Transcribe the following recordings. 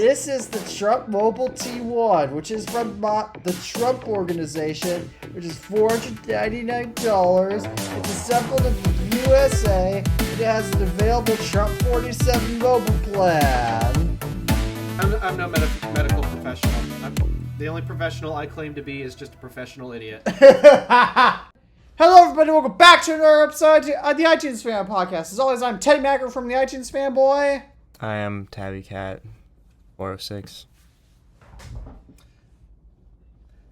This is the Trump Mobile T1, which is from the Trump Organization, which is $499. It's assembled in the USA. It has an available Trump 47 mobile plan. I'm no medical professional. The only professional I claim to be is just a professional idiot. Hello, everybody. Welcome back to another episode of the iTunes Fan Podcast. As always, I'm Teddy Macker from the iTunes Fanboy. I am Tabby Cat 406.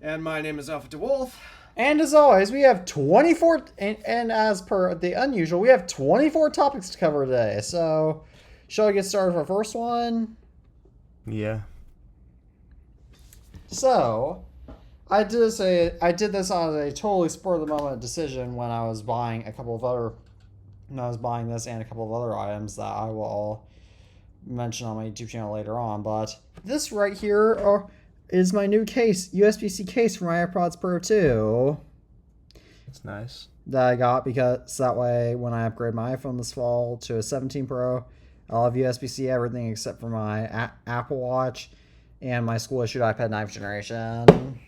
And my name is Alpha DeWolf. And as always, we have 24, and as per the unusual, we have 24 topics to cover today. So, shall we get started with our first one? Yeah. So, I did this on a totally spur of the moment decision when I was buying this and a couple of other items that I will mention on my YouTube channel later on. But this right here is my new case, USB-C case for my AirPods Pro 2. That's nice. That I got because that way when I upgrade my iPhone this fall to a 17 Pro, I'll have USB-C everything except for my Apple Watch and my school-issued iPad 9th generation.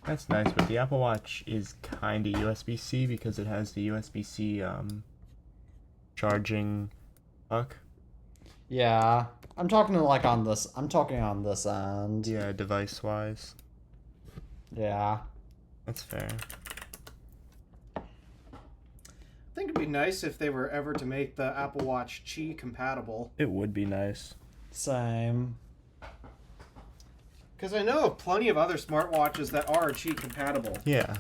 That's nice, but the Apple Watch is kind of USB-C because it has the USB-C charging puck. Yeah, I'm talking on this end. Yeah, device-wise. Yeah. That's fair. I think it'd be nice if they were ever to make the Apple Watch Qi compatible. It would be nice. Same. Because I know of plenty of other smartwatches that are Qi compatible. Yeah.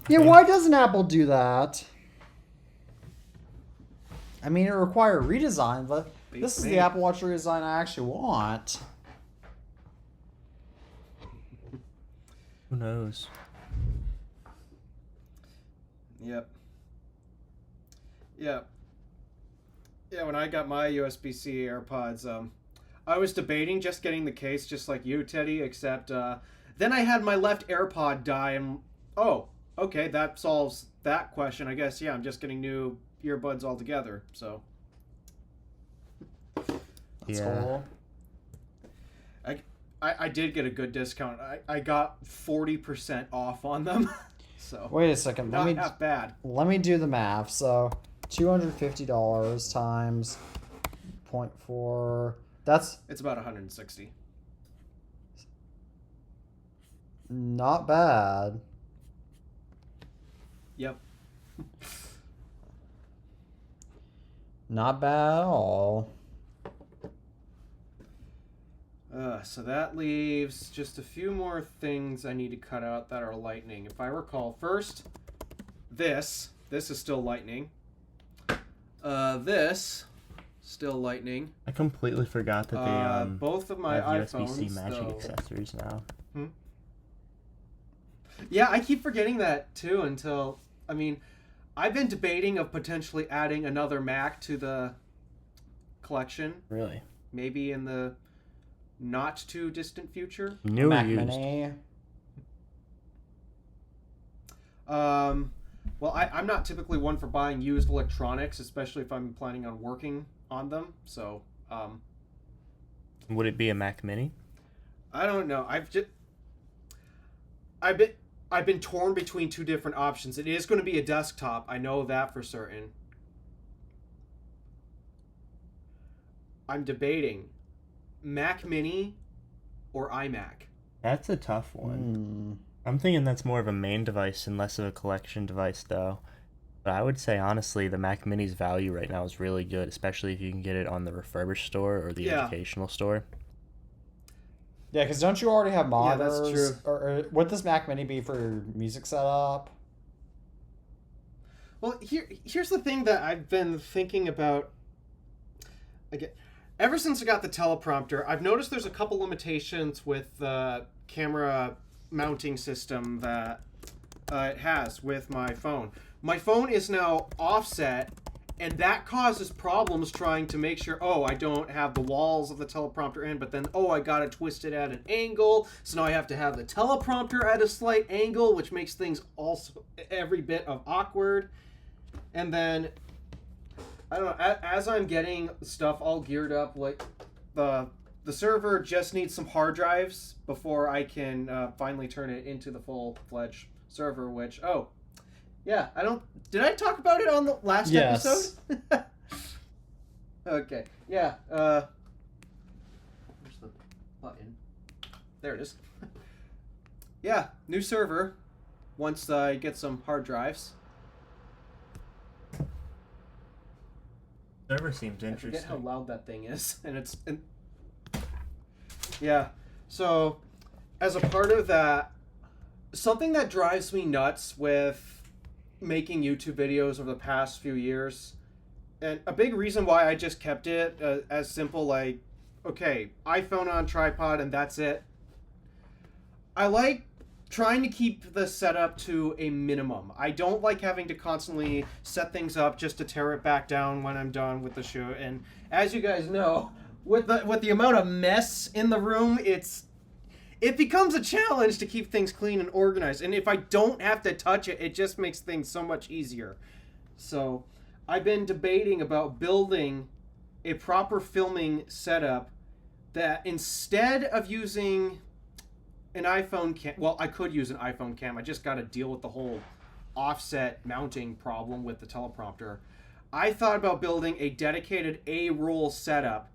Yeah, why doesn't Apple do that? I mean, it requires redesign, but this is the Apple Watch redesign I actually want. Who knows? Yep. Yeah, when I got my USB-C AirPods, I was debating just getting the case just like you, Teddy, except then I had my left AirPod die and, oh, okay, that solves that question. I guess, yeah, I'm just getting new earbuds altogether, so. That's Yeah. cool. I did get a good discount. I got 40% off on them, so. Wait a second. Not half bad. Let me do the math. So, $250 times 0.4. It's about 160. Not bad. Yep. Not bad at all. So that leaves just a few more things I need to cut out that are lightning. If I recall, first, this is still lightning. This, still lightning. I completely forgot that they both of my have iPhones, USB-C matching though. accessories now. Yeah, I keep forgetting that too until, I mean, I've been debating of potentially adding another Mac to the collection. Really? Maybe in the not too distant future. New Mac or used? Mini. Well, I'm not typically one for buying used electronics, especially if I'm planning on working on them. So, Would it be a Mac Mini? I don't know. I've been torn between two different options. It is going to be a desktop. I know that for certain. I'm debating Mac Mini or iMac. That's a tough one. I'm thinking that's more of a main device and less of a collection device, though. But I would say, honestly, the Mac Mini's value right now is really good, especially if you can get it on the refurbished store or the educational store. Yeah, because don't you already have monitors? Yeah, that's true. Or would this Mac Mini be for your music setup? Well, here's the thing that I've been thinking about. Again, ever since I got the teleprompter, I've noticed there's a couple limitations with the camera mounting system that it has with my phone. My phone is now offset, and that causes problems trying to make sure, I don't have the walls of the teleprompter in, but then, I got to twist it at an angle, so now I have to have the teleprompter at a slight angle, which makes things also every bit of awkward. And then, I don't know, as I'm getting stuff all geared up, like the the server just needs some hard drives before I can finally turn it into the full-fledged server, which, yeah, did I talk about it on the last episode? Okay, yeah, where's the button? There it is. Yeah, new server, once I get some hard drives. Server seems I interesting. forget how loud that thing is, yeah, so as a part of that, something that drives me nuts with making YouTube videos over the past few years, and a big reason why I just kept it as simple, like, okay, iPhone on tripod and that's it. I like trying to keep the setup to a minimum. I don't like having to constantly set things up just to tear it back down when I'm done with the shoot. And as you guys know, with the amount of mess in the room, it becomes a challenge to keep things clean and organized. And if I don't have to touch it, it just makes things so much easier. So I've been debating about building a proper filming setup that, instead of using an iPhone cam, well, I could use an iPhone cam. I just got to deal with the whole offset mounting problem with the teleprompter. I thought about building a dedicated A-roll setup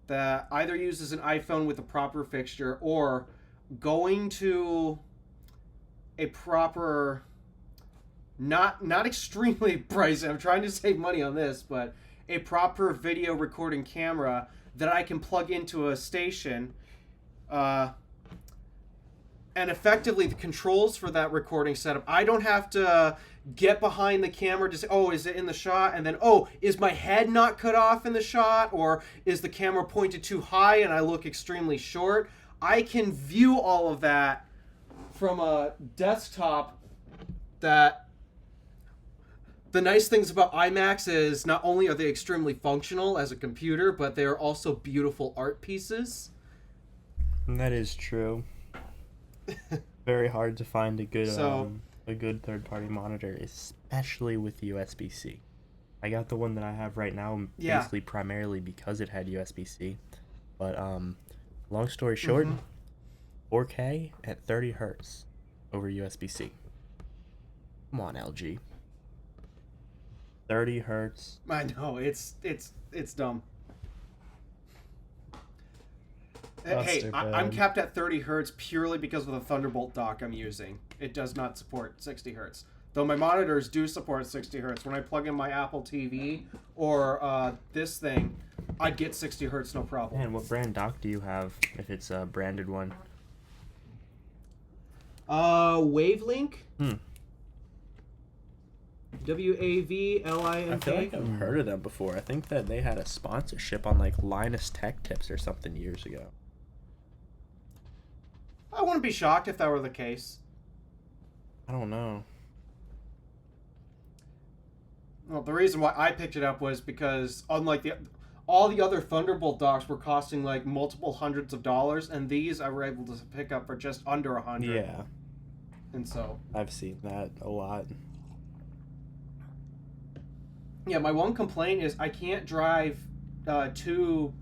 that either uses an iPhone with a proper fixture, or going to a proper, not extremely pricey, I'm trying to save money on this, but a proper video recording camera that I can plug into a station, and effectively the controls for that recording setup, I don't have to get behind the camera to say, oh, is it in the shot? And then, oh, is my head not cut off in the shot? Or is the camera pointed too high and I look extremely short? I can view all of that from a desktop. That the nice things about iMacs is not only are they extremely functional as a computer, but they are also beautiful art pieces. And that is true. Very hard to find a good third-party monitor, especially with USB-C. I got the one that I have right now basically primarily because it had USB-C. But long story short, 4K at 30 hertz over USB-C. Come on, LG. 30 hertz. I know, it's dumb. Hey, I'm capped at 30 hertz purely because of the Thunderbolt dock I'm using. It does not support 60 hertz. Though my monitors do support 60 hertz. When I plug in my Apple TV or this thing, I get 60 hertz no problem. And what brand dock do you have, if it's a branded one? Wavelink? WAVLINK. I feel like I've heard of them before. I think that they had a sponsorship on like Linus Tech Tips or something years ago. I wouldn't be shocked if that were the case. I don't know. Well, the reason why I picked it up was because, unlike all the other Thunderbolt docks were costing like multiple hundreds of dollars, and these I were able to pick up for just under $100. Yeah. And so I've seen that a lot. Yeah, my one complaint is I can't drive two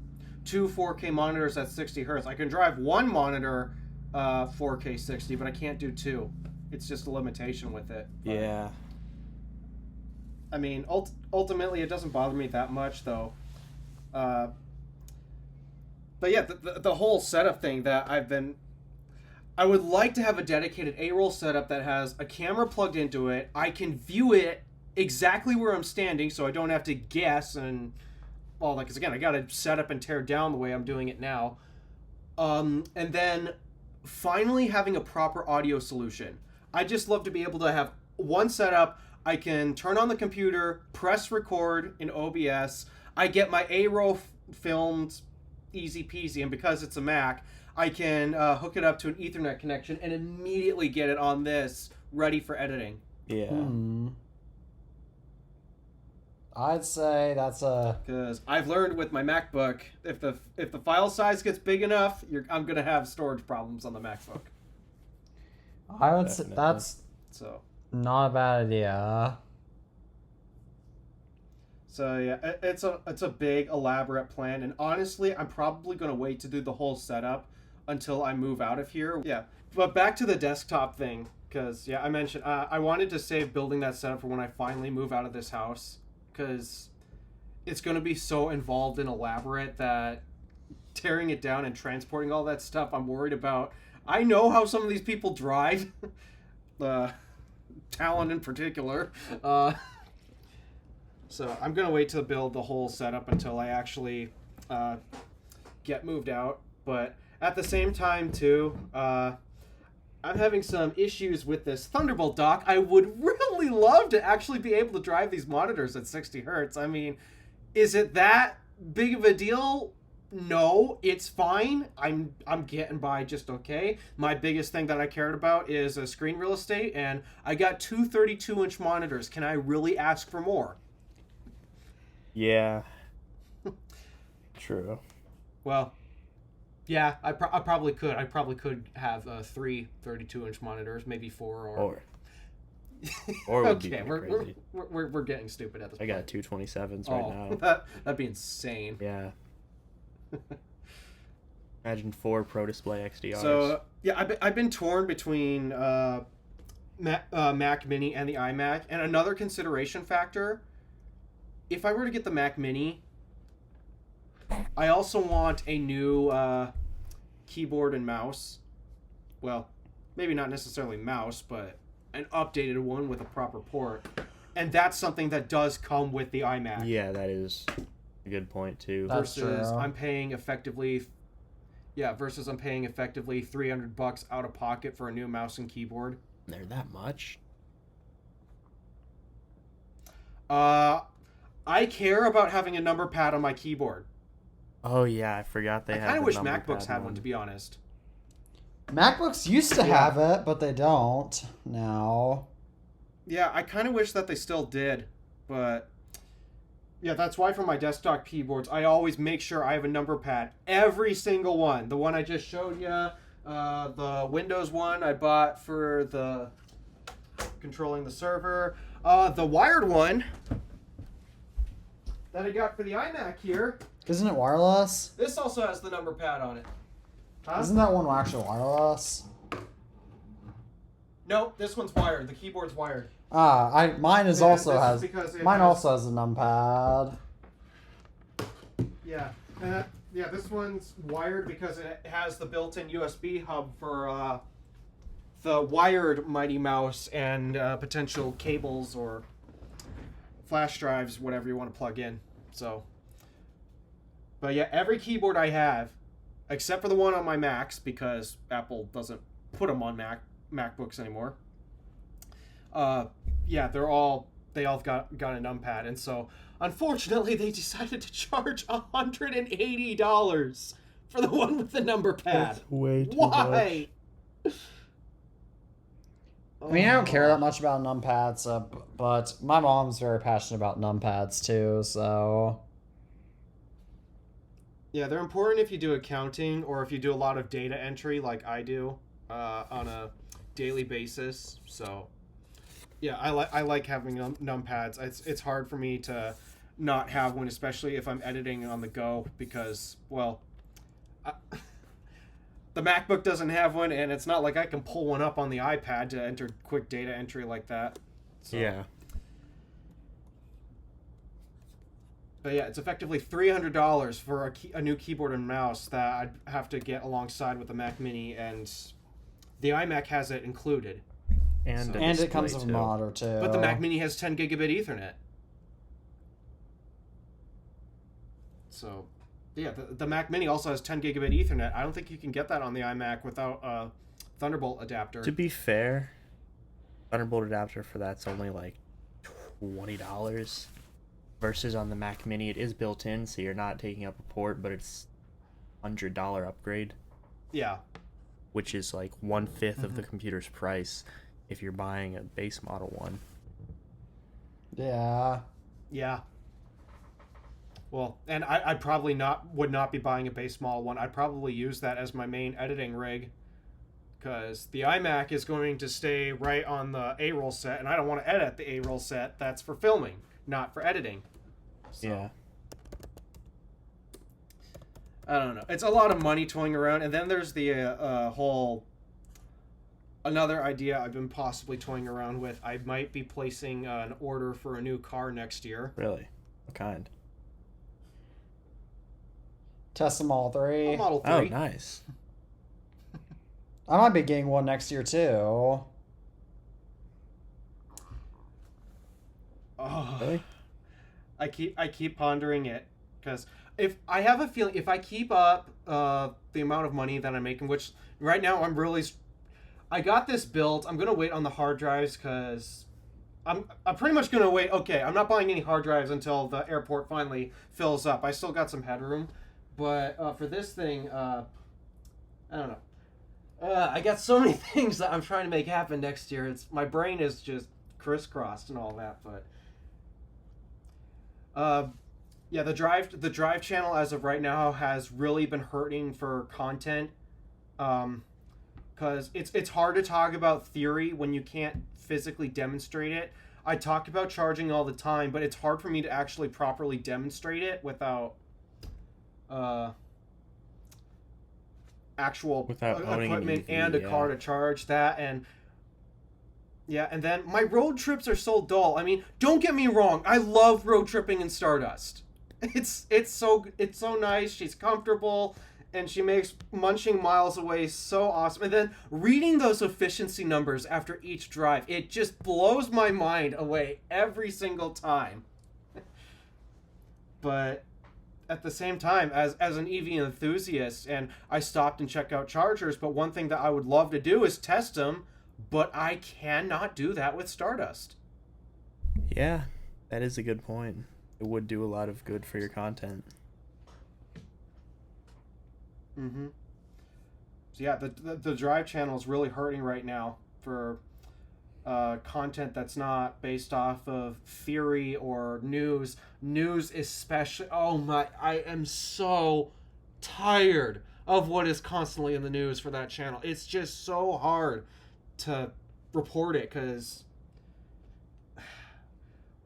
4K monitors at 60 hertz. I can drive one monitor 4K 60, but I can't do two. It's just a limitation with it. Yeah. I mean, ultimately, it doesn't bother me that much, though. But yeah, the whole setup thing that I would like to have a dedicated A-roll setup that has a camera plugged into it. I can view it exactly where I'm standing, so I don't have to guess and all that. Because again, I got to set up and tear down the way I'm doing it now. And then finally having a proper audio solution. I just love to be able to have one setup. I can turn on the computer, press record in OBS. I get my A-roll filmed easy peasy, and because it's a Mac, I can hook it up to an Ethernet connection and immediately get it on this ready for editing. Yeah. I'd say that's a... Because I've learned with my MacBook, if the file size gets big enough, I'm gonna have storage problems on the MacBook. I would say that's So not a bad idea. So yeah, it's a big elaborate plan, and honestly, I'm probably gonna wait to do the whole setup until I move out of here. Yeah, but back to the desktop thing, because yeah, I mentioned I wanted to save building that setup for when I finally move out of this house, because it's gonna be so involved and elaborate that tearing it down and transporting all that stuff, I'm worried about. I know how some of these people drive, Talon in particular. So I'm gonna wait to build the whole setup until I actually get moved out. But at the same time, too, I'm having some issues with this Thunderbolt dock. I would really love to actually be able to drive these monitors at 60 hertz. I mean, is it that big of a deal? No, it's fine. I'm getting by just okay. My biggest thing that I cared about is screen real estate, and I got two 32-inch monitors. Can I really ask for more? Yeah. True. Well, yeah, I probably could. I probably could have three 32-inch monitors, maybe four, or would be okay, crazy. We're getting stupid at this I point. got two 27s right now. That'd be insane. Yeah. Imagine 4 Pro Display XDRs. So yeah, I've been torn between Mac Mini and the iMac, and another consideration factor. If I were to get the Mac Mini, I also want a new keyboard and mouse. Well, maybe not necessarily mouse, but an updated one with a proper port. And that's something that does come with the iMac. Yeah, that is a good point too. That's versus true. I'm paying effectively $300 out of pocket for a new mouse and keyboard. They're that much? I care about having a number pad on my keyboard. Oh yeah, I forgot they I had. kind of the wish number MacBooks pad had one, to be honest. MacBooks used to have it, but they don't now. Yeah, I kind of wish that they still did, but yeah, that's why for my desktop keyboards, I always make sure I have a number pad. Every single one. The one I just showed you, the Windows one I bought for the controlling the server, the wired one that I got for the iMac here. Isn't it wireless? This also has the number pad on it. Huh? Isn't that one actually wireless? Nope, this one's wired. The keyboard's wired. Mine is And also this is has. because it Mine has- also has a numpad. Yeah, this one's wired because it has the built-in USB hub for the wired Mighty Mouse and potential cables or flash drives, whatever you want to plug in. So, but yeah, every keyboard I have, except for the one on my Macs, because Apple doesn't put them on MacBooks anymore. Yeah, they all got a numpad, and so unfortunately they decided to charge $180 for the one with the number pad. That's way too Why? I mean, I don't care that much about numpads, but my mom's very passionate about numpads too, so. Yeah, they're important if you do accounting or if you do a lot of data entry like I do on a daily basis. So, yeah, I like having numpads. It's hard for me to not have one, especially if I'm editing on the go, because, well, the MacBook doesn't have one, and it's not like I can pull one up on the iPad to enter quick data entry like that. So. Yeah. But yeah, it's effectively $300 for a new keyboard and mouse that I'd have to get alongside with the Mac Mini, and the iMac has it included. And, So- And it comes with a too. mod or two. But the Mac Mini has 10 gigabit Ethernet. So, yeah, the Mac Mini also has 10 gigabit Ethernet. I don't think you can get that on the iMac without a Thunderbolt adapter. To be fair, Thunderbolt adapter for that's only like $20. Versus on the Mac Mini, it is built in, so you're not taking up a port, but it's $100 upgrade, Yeah. which is like 1/5 of the computer's price if you're buying a base model one. Yeah. Yeah. Well, and I probably would not be buying a base model one. I'd probably use that as my main editing rig, because the iMac is going to stay right on the A-roll set, and I don't want to edit the A-roll set. That's for filming, not for editing. So. Yeah. I don't know. It's a lot of money toying around, and then there's the whole another idea I've been possibly toying around with. I might be placing an order for a new car next year. Really? What kind? Tesla Model 3. A Model 3. Oh, nice. I might be getting one next year too. Oh, Really? I keep pondering it because if I have a feeling if I keep up the amount of money that I'm making, which right now I got this built. I'm gonna wait on the hard drives because I'm pretty much gonna wait. Okay, I'm not buying any hard drives until the airport finally fills up. I still got some headroom, but for this thing, I don't know. I got so many things that I'm trying to make happen next year. My brain is just crisscrossed and all that, but. Yeah, the drive channel as of right now has really been hurting for content, because it's hard to talk about theory when you can't physically demonstrate it. I talk about charging all the time, but it's hard for me to actually properly demonstrate it without actual owning an equipment EV, and a car to charge that. And yeah, and then my road trips are so dull. I mean, don't get me wrong. I love road tripping in Stardust. It's so nice. She's comfortable, and she makes munching miles away so awesome. And then reading those efficiency numbers after each drive, it just blows my mind away every single time. But at the same time, as an EV enthusiast, and I stopped and checked out chargers, but one thing that I would love to do is test them. But I cannot do that with Stardust. Yeah, that is a good point. It would do a lot of good for your content. Mm-hmm. So yeah, the drive channel is really hurting right now for content that's not based off of theory or news. News especially. Oh my, I am so tired of what is constantly in the news for that channel. It's just so hard to report it because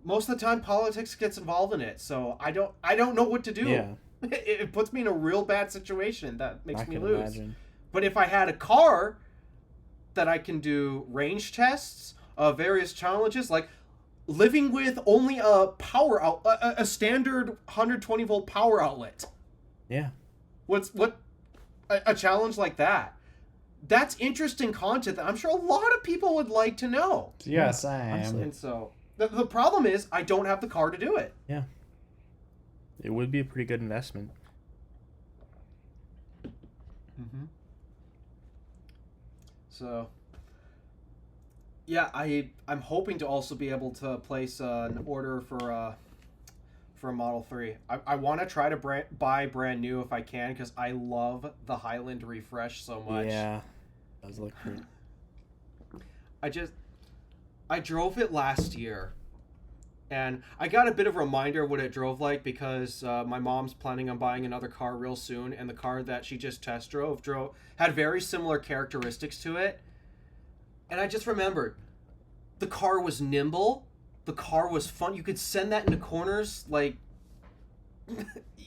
most of the time politics gets involved in it, so I don't know what to do. Yeah. It puts me in a real bad situation that makes me lose. Imagine. But if I had a car that I can do range tests of various challenges, like living with only a power a standard 120 volt power outlet. Yeah. A challenge like that? That's interesting content that I'm sure a lot of people would like to know. Yeah, same. Honestly. And so the problem is I don't have the car to do it. Yeah. It would be a pretty good investment. Mm-hmm. So yeah, I'm hoping to also be able to place an order for a Model 3. I want to try to buy brand new if I can because I love the Highland refresh so much. Yeah. That does look pretty. I drove it last year, and I got a bit of a reminder of what it drove like because my mom's planning on buying another car real soon, and the car that she just test drove had very similar characteristics to it. And I just remembered, the car was nimble, the car was fun. You could send that into corners like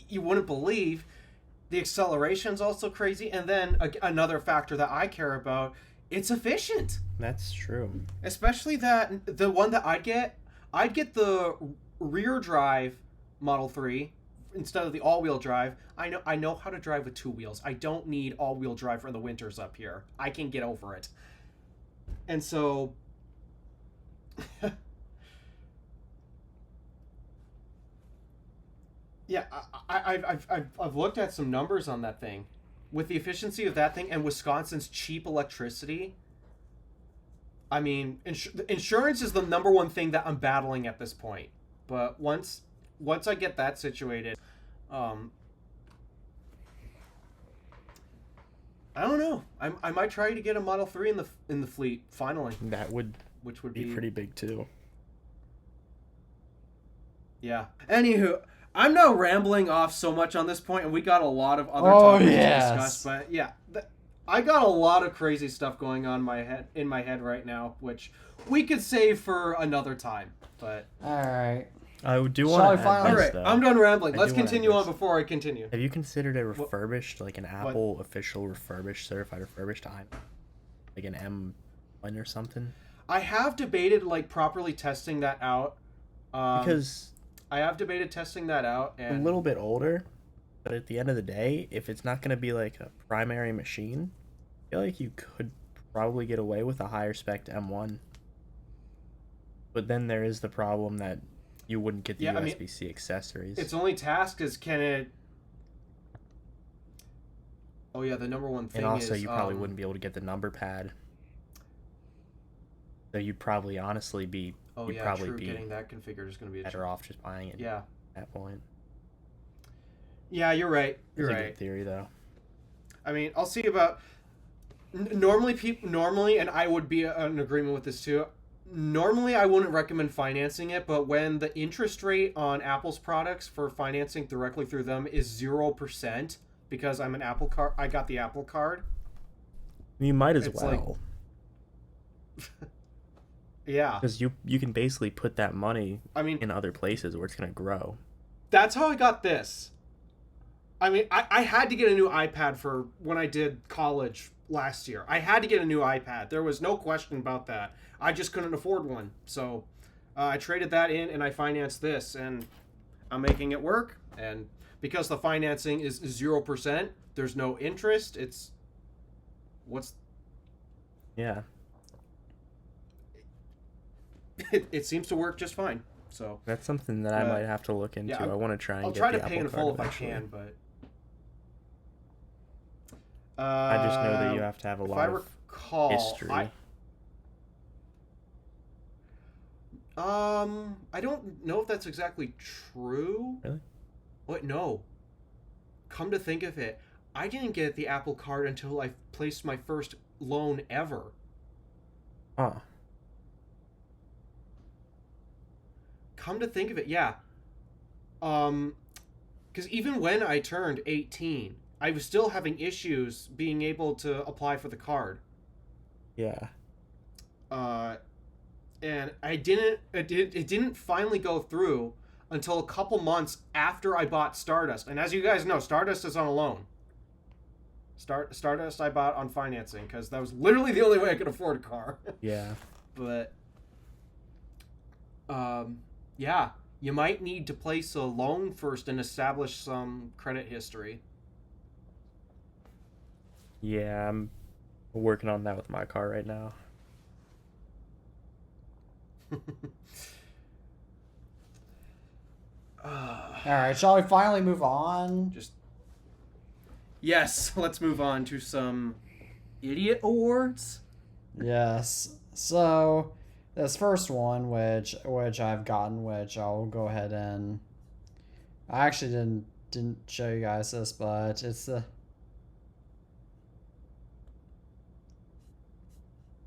you wouldn't believe. The acceleration's also crazy, and then another factor that I care about, it's efficient. That's true. Especially the one that I'd get the rear drive Model 3 instead of the all-wheel drive. I know how to drive with two wheels. I don't need all-wheel drive for the winters up here. I can get over it. And so yeah, I've looked at some numbers on that thing. With the efficiency of that thing and Wisconsin's cheap electricity, I mean, insurance is the number one thing that I'm battling at this point. But once I get that situated, I don't know. I might try to get a Model 3 in the fleet finally. Which would be pretty big too. Yeah. Anywho, I'm now rambling off so much on this point, and we got a lot of other topics to discuss. But yeah, I got a lot of crazy stuff going on in my head right now, which we could save for another time. But all right. I do Shall want I to add finally- All this, right, though. I'm done rambling. I Let's do wanna add continue on this. before I continue. Have you considered a refurbished, like an Apple official refurbished, certified refurbished iPhone? Like an M1 or something? I have debated like properly testing that out. Because I have debated testing that out, a and little bit older, but at the end of the day, if it's not going to be like a primary machine, I feel like you could probably get away with a higher spec M1. But then there is the problem that you wouldn't get the Yeah, I mean, USB-C accessories. its only task is can it. Oh yeah, the number one thing And also, is you probably wouldn't be able to get the number pad. So you'd probably honestly be Oh you'd yeah, probably true. be Getting that configured is going to be a better off just buying it Yeah, at that point. yeah, you're right. You're It's a right. good theory, though. I mean, I'll see about. Normally, and I would be in agreement with this too. Normally, I wouldn't recommend financing it, but when the interest rate on Apple's products for financing directly through them is 0%, because I'm an Apple card, I got the Apple card. You might as It's like- well. Yeah, Because you can basically put that money I mean, in other places where it's going to grow. that's how I got this. I mean, I had to get a new iPad for when I did college last year. I had to get a new iPad. There was no question about that. I just couldn't afford one. So I traded that in and I financed this, and I'm making it work. And because the financing is 0%, there's no interest. Yeah. It seems to work just fine. So That's something that I might have to look into. yeah, I want to try and I'll get try the to pay Apple in full card if I eventually. can, but I just know that you have to have a if lot I of recall, history. I don't know if that's exactly true. Really? What? No. Come to think of it, I didn't get the Apple Card until I placed my first loan ever. Huh. Come to think of it, yeah. Because even when I turned 18, I was still having issues being able to apply for the card. Yeah. And it didn't finally go through until a couple months after I bought Stardust. And as you guys know, Stardust is on a loan. Stardust I bought on financing because that was literally the only way I could afford a car. Yeah. But yeah, you might need to place a loan first and establish some credit history. Yeah, I'm working on that with my car right now. Alright, shall we finally move on? Yes, let's move on to some idiot awards. Yes. So, this first one, which I've gotten, which I'll go ahead and... I actually didn't show you guys this, but it's the...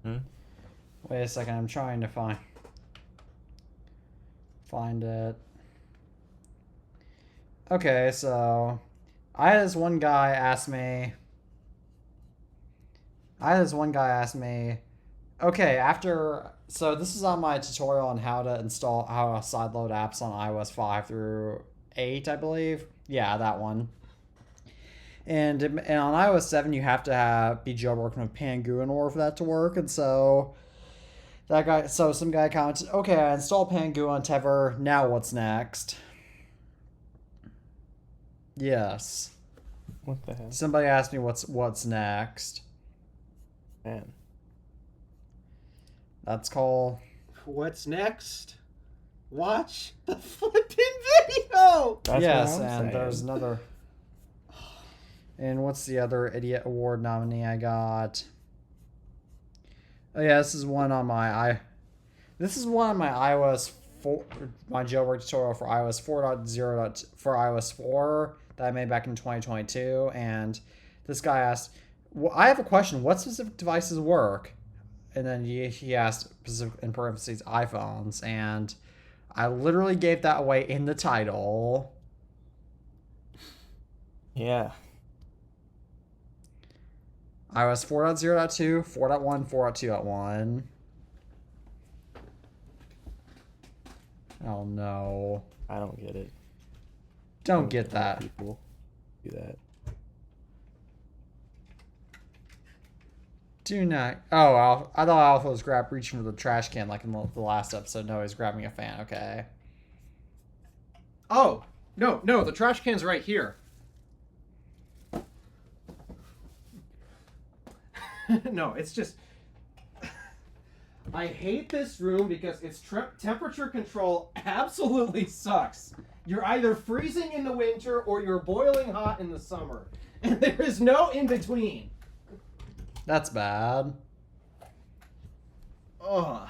Wait a second, I'm trying to find it. Okay, so I had this one guy ask me, okay, so this is on my tutorial on how to sideload apps on iOS 5 through 8, I believe. Yeah, that one. And on iOS 7, you have to be jailbroken with Pangu in order for that to work. And so some guy commented, okay, I installed Pangu on Tever. Now what's next? Yes. What the hell? Somebody asked me what's next. Man. That's called... What's next? Watch the flipping video! That's yes, what I'm and saying. there's another... And what's the other idiot award nominee I got? Oh yeah, this is one on my iOS 4, my jailbreak tutorial for iOS 4.0 for iOS 4 that I made back in 2022. And this guy asked, well, I have a question. What specific devices work? And then he asked specific, in parentheses, iPhones. And I literally gave that away in the title. Yeah. iOS 4.0.2, 4.1, 4.2.1. Oh no. I don't get it. Don't get that. People do that. Do not. Oh, I thought Alpha was reaching for the trash can like in the last episode. No, he's grabbing a fan. Okay. Oh, no, the trash can's right here. No, it's just... I hate this room because its temperature control absolutely sucks. You're either freezing in the winter or you're boiling hot in the summer. And there is no in-between. That's bad. Ugh.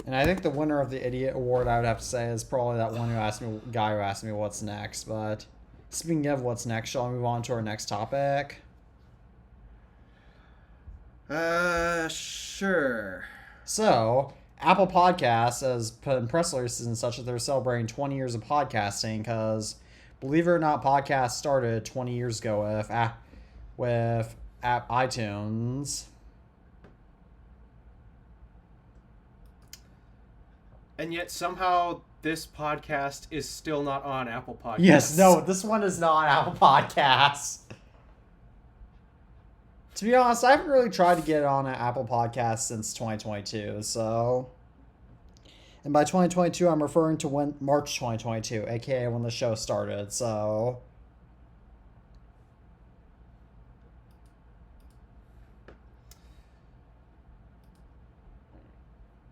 And I think the winner of the idiot award, I would have to say, is probably that one guy who asked me what's next. But speaking of what's next, shall we move on to our next topic? Sure. So, Apple Podcasts has put in press releases and such that they're celebrating 20 years of podcasting because, believe it or not, podcasts started 20 years ago with iTunes. And yet somehow this podcast is still not on Apple Podcasts. Yes, no, this one is not on Apple Podcasts. To be honest, I haven't really tried to get it on an Apple Podcast since 2022, so... And by 2022, I'm referring to March 2022, aka when the show started, so...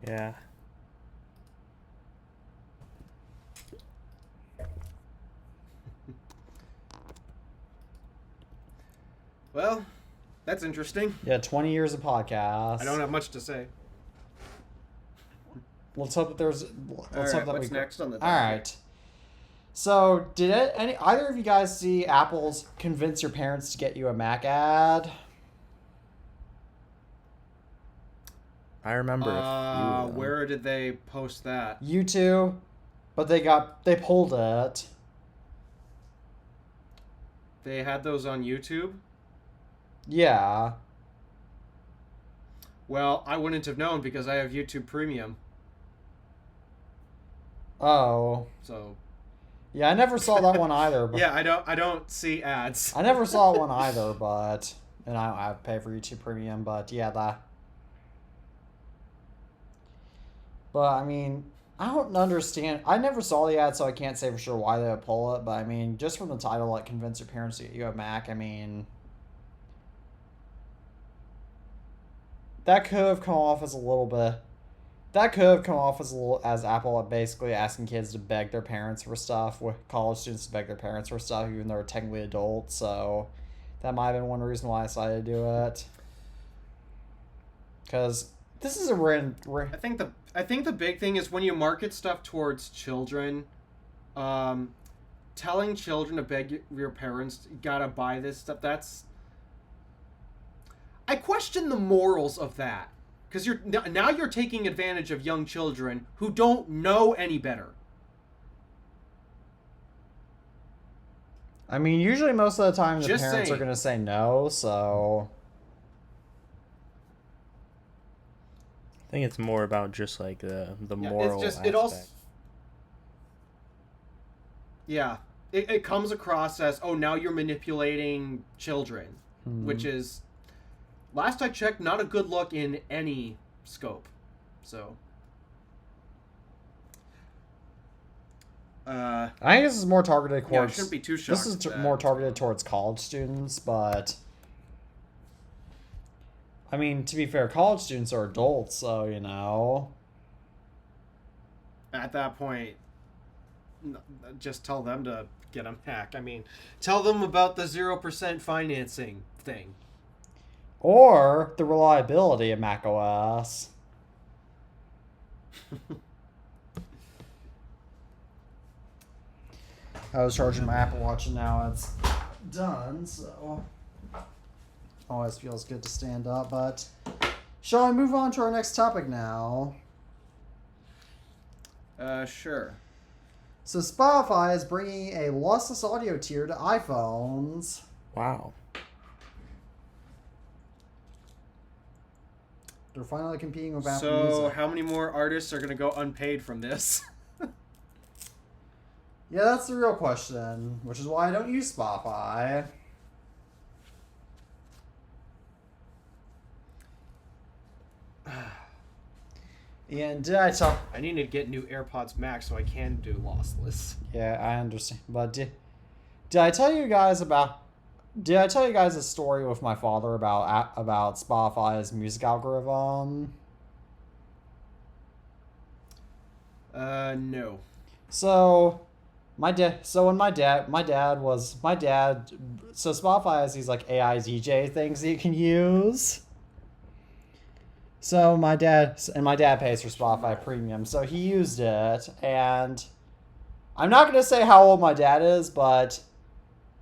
Yeah. Well, that's interesting. Yeah, 20 years of podcasts. I don't have much to say. Let's hope that there's... Let's hope that what's next on the topic? Alright. So, did either of you guys see Apple's convince your parents to get you a Mac ad? I remember a few of them. Where did they post that? YouTube, but they pulled it. They had those on YouTube? Yeah. Well, I wouldn't have known because I have YouTube Premium. Oh. So. Yeah, I never saw that one either. But Yeah, I don't see ads. I never saw one either, but and I don't have to pay for YouTube Premium, but yeah, that. But I mean, I don't understand. I never saw the ad, so I can't say for sure why they would pull it. But I mean, just from the title, like convince your parents to get you a Mac. I mean, that could have come off as a little bit. That could have come off as Apple basically asking kids to beg their parents for stuff, with college students to beg their parents for stuff, even though they're technically adults. So that might have been one reason why I decided to do it. Because this is I think the big thing is when you market stuff towards children, telling children to beg your parents, you gotta buy this stuff. I question the morals of that. Because now you're taking advantage of young children who don't know any better. I mean, usually most of the time the Just parents saying. are going to say no, so... I think it's more about just like the moral It's just, aspect. it comes across as, oh, now you're manipulating children, which is, last I checked, not a good look in any scope. So, I think this is more targeted towards... yeah, I shouldn't be too shocked. This is at that. more targeted towards college students, but... I mean, to be fair, college students are adults, so, you know... At that point, just tell them to get a Mac. I mean, tell them about the 0% financing thing. Or the reliability of macOS. I was charging my Apple Watch and now it's done, so always feels good to stand up, but shall we move on to our next topic now? Sure. So Spotify is bringing a lossless audio tier to iPhones. Wow. They're finally competing with Apple So, Music. how many more artists are going to go unpaid from this? Yeah, that's the real question, which is why I don't use Spotify. And did I tell? I need to get new AirPods Max so I can do lossless. Yeah, I understand. But did I tell you guys about? Did I tell you guys a story with my father about Spotify's music algorithm? No. So, my dad. So when my dad. So Spotify has these like AI DJ things that you can use. So my dad pays for Spotify Premium, so he used it, and I'm not gonna say how old my dad is, but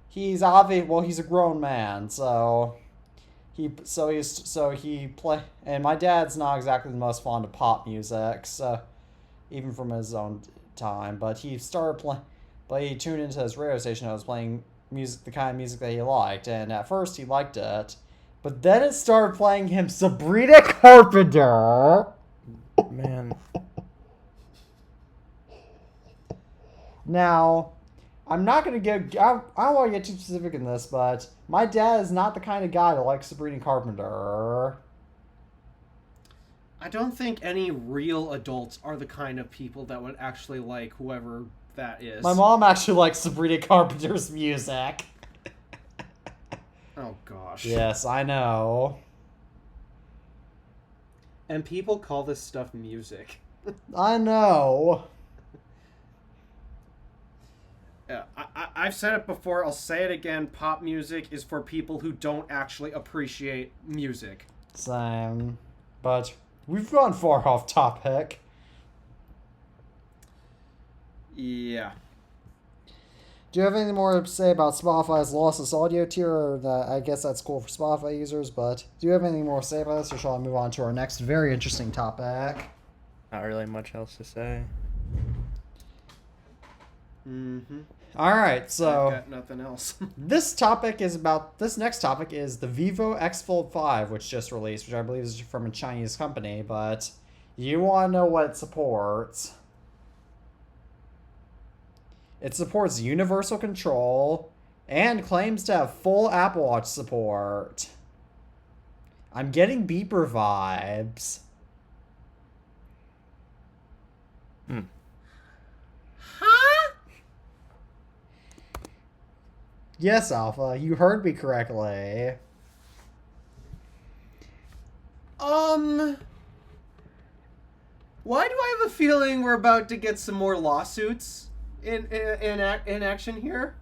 he's he's a grown man, so he play, and my dad's not exactly the most fond of pop music, so even from his own time, but he tuned into his radio station that was playing music, the kind of music that he liked, and at first he liked it. But then it started playing him Sabrina Carpenter. Man. Now, I'm not going to get... I don't want to get too specific in this, but my dad is not the kind of guy that likes Sabrina Carpenter. I don't think any real adults are the kind of people that would actually like whoever that is. My mom actually likes Sabrina Carpenter's music. Oh, gosh. Yes, I know. And people call this stuff music. I know. Yeah, I've said it before, I'll say it again. Pop music is for people who don't actually appreciate music. Same. But we've gone far off topic. Yeah. Do you have anything more to say about Spotify's lossless audio tier? Or that, I guess that's cool for Spotify users, but do you have anything more to say about this, or shall I move on to our next very interesting topic? Not really much else to say. Mm-hmm. Alright, so I've got nothing else. this next topic is the Vivo X Fold 5, which just released, which I believe is from a Chinese company, but you want to know what it supports. It supports universal control and claims to have full Apple Watch support. I'm getting beeper vibes. Huh? Yes, Alpha, you heard me correctly. Why do I have a feeling we're about to get some more lawsuits in action here?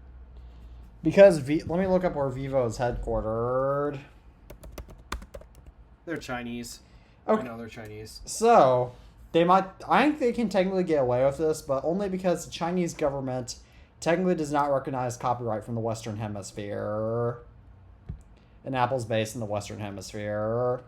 Because let me look up where Vivo is headquartered. They're Chinese. Okay. I know they're Chinese. So, I think they can technically get away with this, but only because the Chinese government technically does not recognize copyright from the Western Hemisphere. And Apple's based in the Western Hemisphere.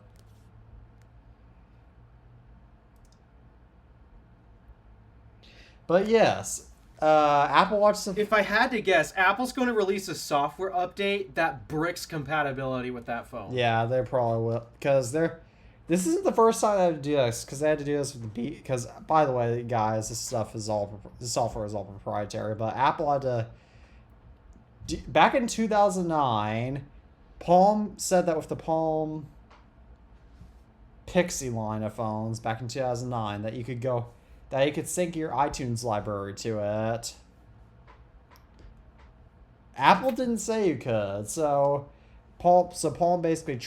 But yes, Apple Watch... If I had to guess, Apple's going to release a software update that bricks compatibility with that phone. Yeah, they probably will. Because this isn't the first time they had to do this, because they had to do this with the Beat. Because, by the way, guys, this software is all proprietary. But Apple had to... Back in 2009, Palm said that with the Palm Pixie line of phones back in 2009, that you could sync your iTunes library to it. Apple didn't say you could, so Palm basically had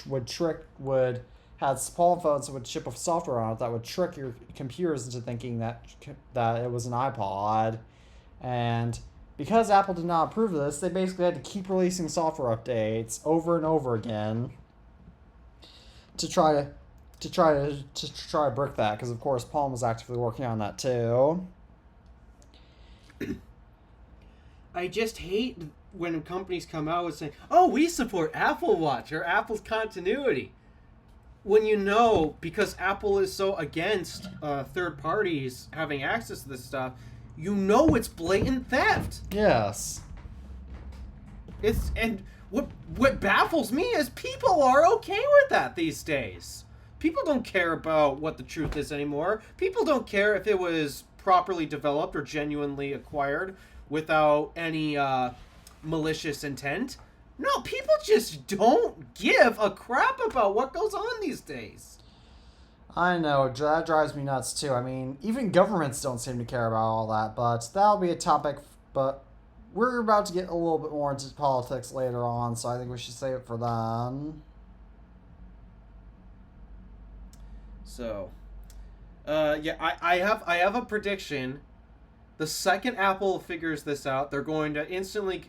Palm phones that would ship a software on it that would trick your computers into thinking that it was an iPod, and because Apple did not approve of this, they basically had to keep releasing software updates over and over again to try to brick that, because of course Palm was actively working on that too. I just hate when companies come out and say, "Oh, we support Apple Watch or Apple's continuity," when you know, because Apple is so against third parties having access to this stuff, you know it's blatant theft. Yes. And what baffles me is people are okay with that these days. People don't care about what the truth is anymore. People don't care if it was properly developed or genuinely acquired without any malicious intent. No, people just don't give a crap about what goes on these days. I know, that drives me nuts too. I mean, even governments don't seem to care about all that, but that'll be a topic. But we're about to get a little bit more into politics later on, so I think we should save it for then. So, yeah, I have a prediction. The second Apple figures this out, they're going to instantly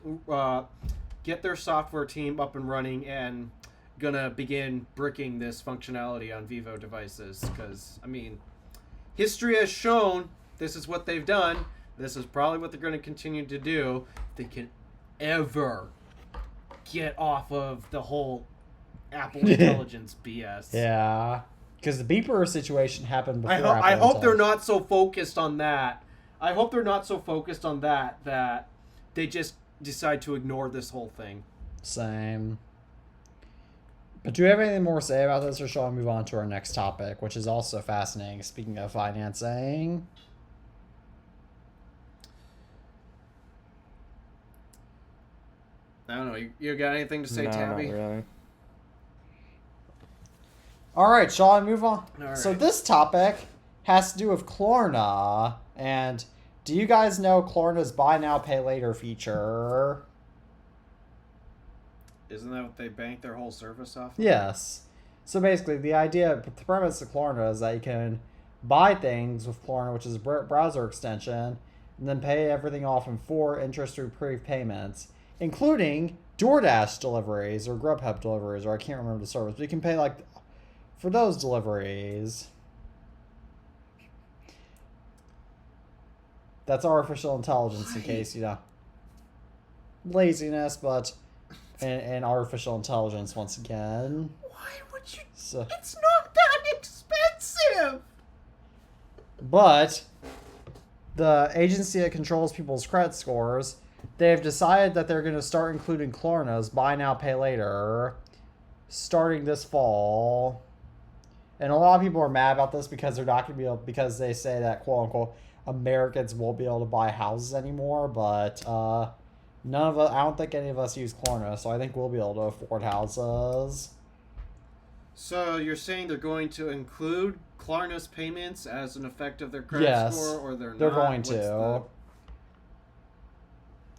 get their software team up and running and gonna begin bricking this functionality on Vivo devices. Because, I mean, history has shown this is what they've done. This is probably what they're going to continue to do. If they can ever get off of the whole Apple Intelligence BS. Yeah. Because the beeper situation happened before I hope they're not so focused on that. I hope they're not so focused on that they just decide to ignore this whole thing. Same. But do you have anything more to say about this, or shall I move on to our next topic, which is also fascinating, speaking of financing? I don't know. You got anything to say, Tabby? Not really. All right, shall I move on? All right. So this topic has to do with Klarna, and do you guys know Klarna's buy now, pay later feature? Isn't that what they bank their whole service off of? Yes. So basically, the premise of Klarna is that you can buy things with Klarna, which is a browser extension, and then pay everything off in 4 interest-free payments, including DoorDash deliveries or Grubhub deliveries, or I can't remember the service, but you can pay for those deliveries. That's artificial intelligence, in case, laziness, but and artificial intelligence once again. Why would you? So, It's not that expensive. but the agency that controls people's credit scores, they've decided that they're going to start including Klarna's buy now, pay later starting this fall. And a lot of people are mad about this because they're not going to be able, because they say that, quote unquote, Americans won't be able to buy houses anymore, but none of us, I don't think any of us use Klarna, so I think we'll be able to afford houses. So you're saying they're going to include Klarna's payments as an effect of their credit score, or they're not? They're going What's to.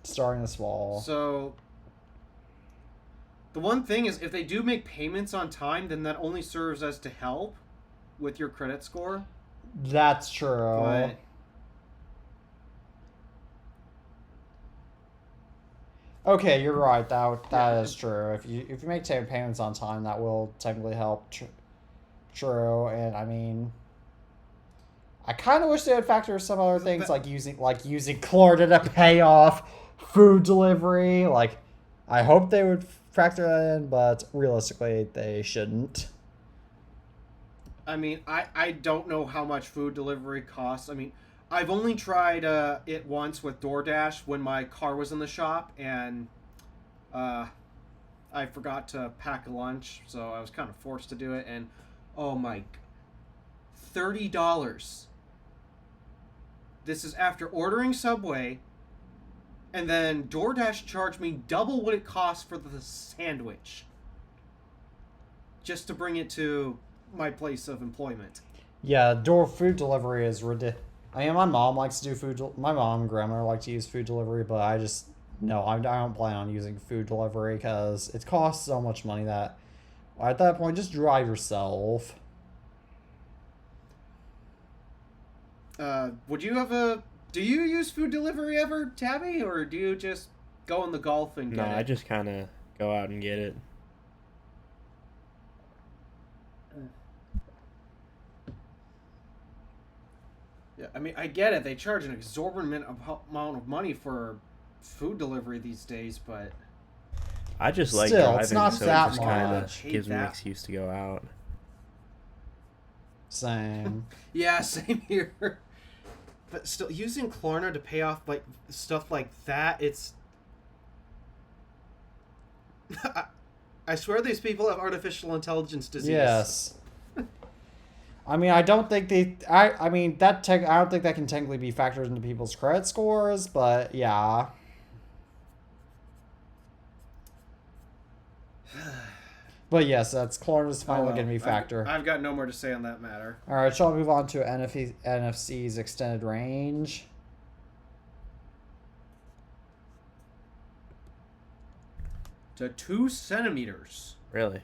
Starting this fall. So the one thing is, if they do make payments on time, then that only serves as to help with your credit score. That's true. But okay, you're right. That is true. If you make payments on time, that will technically help. True, and I mean, I kind of wish they would factor some other things like using Klarna to pay off food delivery. I hope they would factor that in, but realistically, they shouldn't. I mean, I don't know how much food delivery costs. I mean, I've only tried it once with DoorDash when my car was in the shop, and I forgot to pack a lunch, so I was kind of forced to do it, and oh my, $30. This is after ordering Subway, and then DoorDash charged me double what it cost for the sandwich, just to bring it to my place of employment. Yeah, food delivery is ridiculous. I mean, my mom likes to do food. My mom and grandma like to use food delivery, but I don't plan on using food delivery because it costs so much money that at that point, just drive yourself. Do you use food delivery ever, Tabby, or do you just go in the Gulf and get it? No, I just kind of go out and get it. Yeah, I mean, I get it. They charge an exorbitant amount of money for food delivery these days, but I just like Still, driving, it's not so that it just kind much. of gives me an excuse to go out. Same. yeah, same here. But still, using Klarna to pay off stuff like that, it's. I swear these people have artificial intelligence disease. Yes. I mean, I don't think they. I mean that. I don't think that can technically be factored into people's credit scores, but yeah. But yes, that's Klarna's finally going to be factor. I've got no more to say on that matter. All right, shall we move on to NFC's extended range? To 2 centimeters. Really?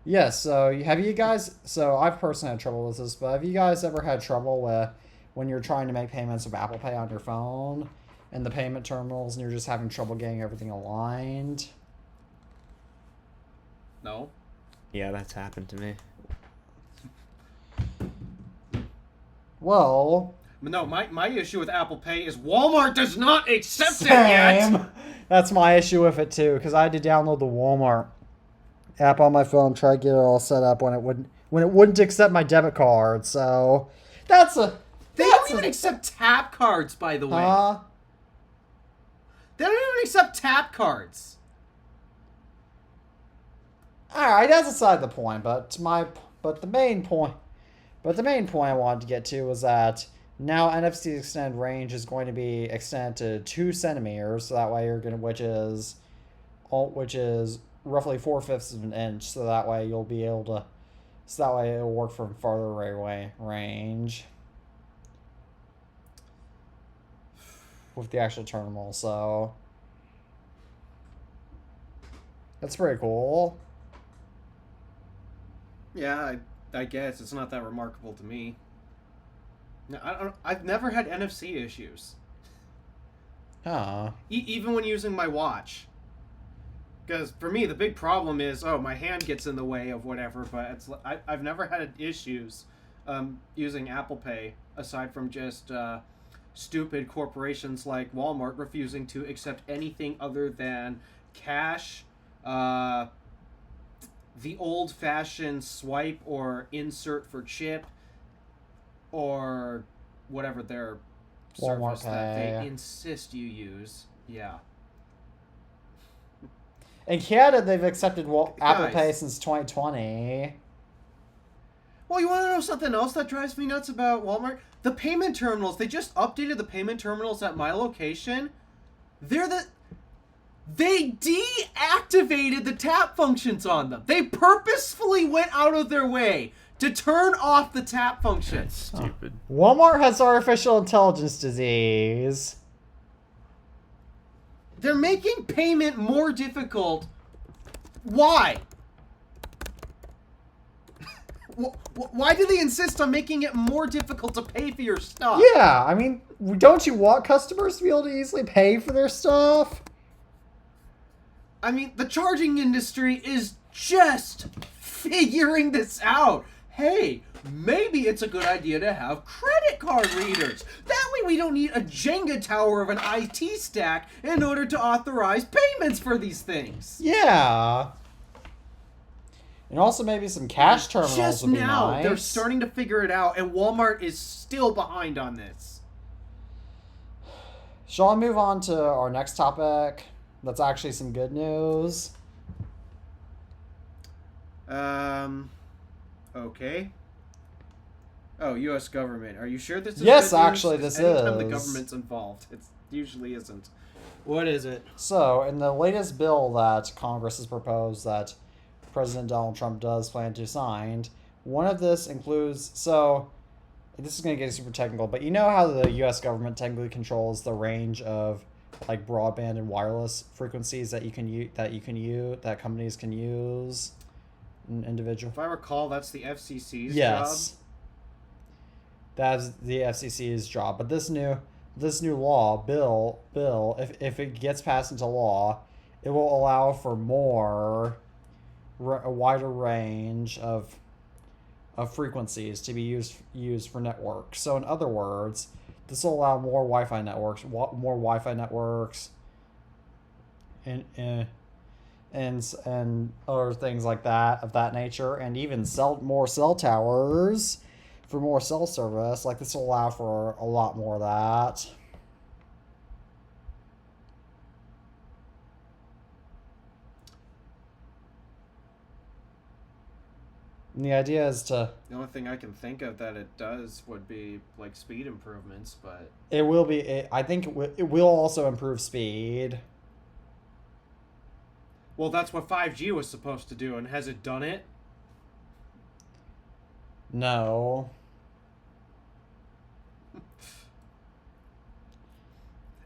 Yes. So have you guys? So I've personally had trouble with this, but have you guys ever had trouble with when you're trying to make payments with Apple Pay on your phone and the payment terminals, and you're just having trouble getting everything aligned? No. Yeah, that's happened to me. Well, No, my issue with Apple Pay is Walmart does not accept it yet. That's my issue with it too, because I had to download the Walmart app on my phone, try to get it all set up when it wouldn't accept my debit card. So they don't even accept tap cards, by the way. They don't even accept tap cards. All right, that's aside the point, but the main point I wanted to get to was that now NFC's extended range is going to be extended to 2 centimeters, so that way which is roughly 4/5 of an inch, so that way it'll work from farther away range with the actual terminal. So that's pretty cool. Yeah, I guess it's not that remarkable to me. No, I've never had NFC issues. Huh. Even when using my watch. Because for me, the big problem is, my hand gets in the way of whatever. But I've never had issues using Apple Pay, aside from just stupid corporations like Walmart refusing to accept anything other than cash, the old-fashioned swipe or insert for chip, or whatever their Walmart service that they Pay. insist you use. Yeah. In Canada, they've accepted Apple Guys. Pay since 2020. Well, you want to know something else that drives me nuts about Walmart? The payment terminals. They just updated the payment terminals at my location. They deactivated the tap functions on them. They purposefully went out of their way to turn off the tap function. That's stupid. Walmart has artificial intelligence disease. They're making payment more difficult. Why? Why do they insist on making it more difficult to pay for your stuff? Yeah, I mean, don't you want customers to be able to easily pay for their stuff? I mean, the charging industry is just figuring this out. Hey, maybe it's a good idea to have credit card readers. That way we don't need a Jenga tower of an IT stack in order to authorize payments for these things. Yeah. And also maybe some cash terminals Just would be now, nice. they're starting to figure it out, and Walmart is still behind on this. Shall I move on to our next topic? That's actually some good news. Okay. Oh, U.S. government. Are you sure this is Yes, good news? actually, this Anytime the is. government's involved, it usually isn't. What is it? So, in the latest bill that Congress has proposed that President Donald Trump does plan to sign, one of this includes... So, this is going to get super technical, but you know how the U.S. government technically controls the range of like broadband and wireless frequencies that that companies can use, individual. If I recall, that's the FCC's job. Yes, that's the FCC's job. But this new bill, if it gets passed into law, it will allow for a wider range of frequencies to be used for networks. So in other words, this will allow more Wi-Fi networks, and other things like that of that nature, and even more cell towers for more cell service. Like this will allow for a lot more of that. And the idea is to... The only thing I can think of that it does would be like speed improvements, but It will be... I think it will also improve speed. well, that's what 5G was supposed to do, and has it done it? No.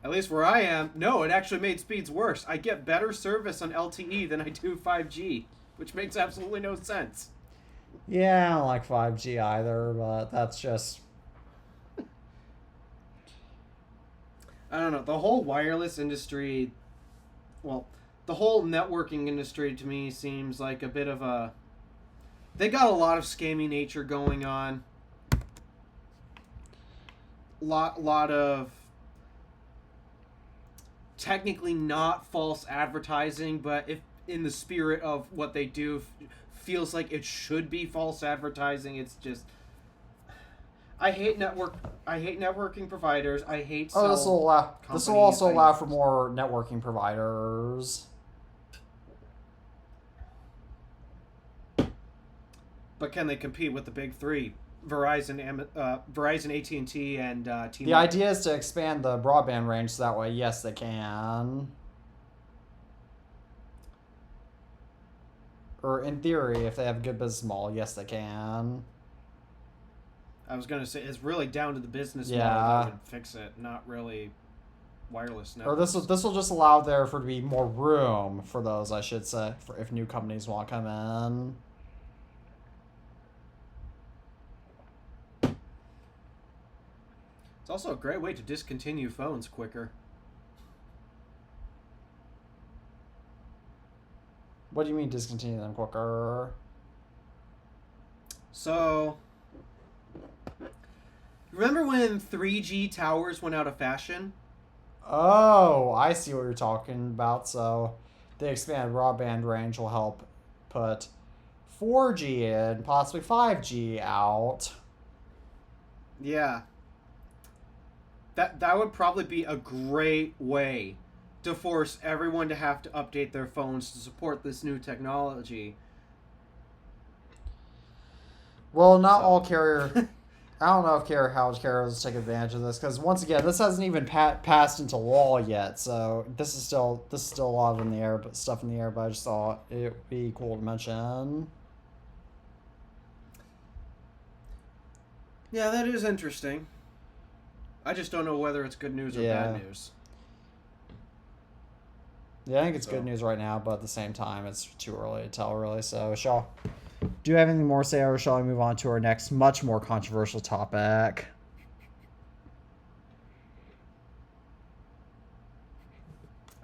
At least where I am, no, it actually made speeds worse. I get better service on LTE than I do 5G, which makes absolutely no sense. Yeah, I don't like 5G either, but that's just... I don't know. The whole wireless industry, well, the whole networking industry to me seems like a bit of a... They got a lot of scammy nature going on. Lot of technically not false advertising, but if in the spirit of what they do, feels like it should be false advertising. It's just... I hate networking providers. I hate Oh, this will allow. This will also companies. allow for more networking providers. But can they compete with the big three? Verizon, AT&T, and T-Mobile. The idea is to expand the broadband range so that way, yes, they can. Or in theory, if they have a good business model, yes, they can. I was going to say, it's really down to the business model Yeah. that would fix it, not really wireless Or networks. this will just allow there for to be more room for those, I should say, for if new companies want to come in. It's also a great way to discontinue phones quicker. What do you mean discontinue them quicker? So, remember when 3G towers went out of fashion? Oh, I see what you're talking about. So, the expanded broadband range will help put 4G in, possibly 5G out. Yeah. That would probably be a great way to force everyone to have to update their phones to support this new technology. Well, not So- all carrier. I don't know if how carriers take advantage of this because once again, this hasn't even passed into law yet. So this is still a lot in the air, but stuff in the air. But I just thought it would be cool to mention. Yeah, that is interesting. I just don't know whether it's good news or Yeah. bad news. Yeah, I think it's So- good news right now, but at the same time, it's too early to tell, really. So, do you have anything more to say, or shall we move on to our next, much more controversial topic?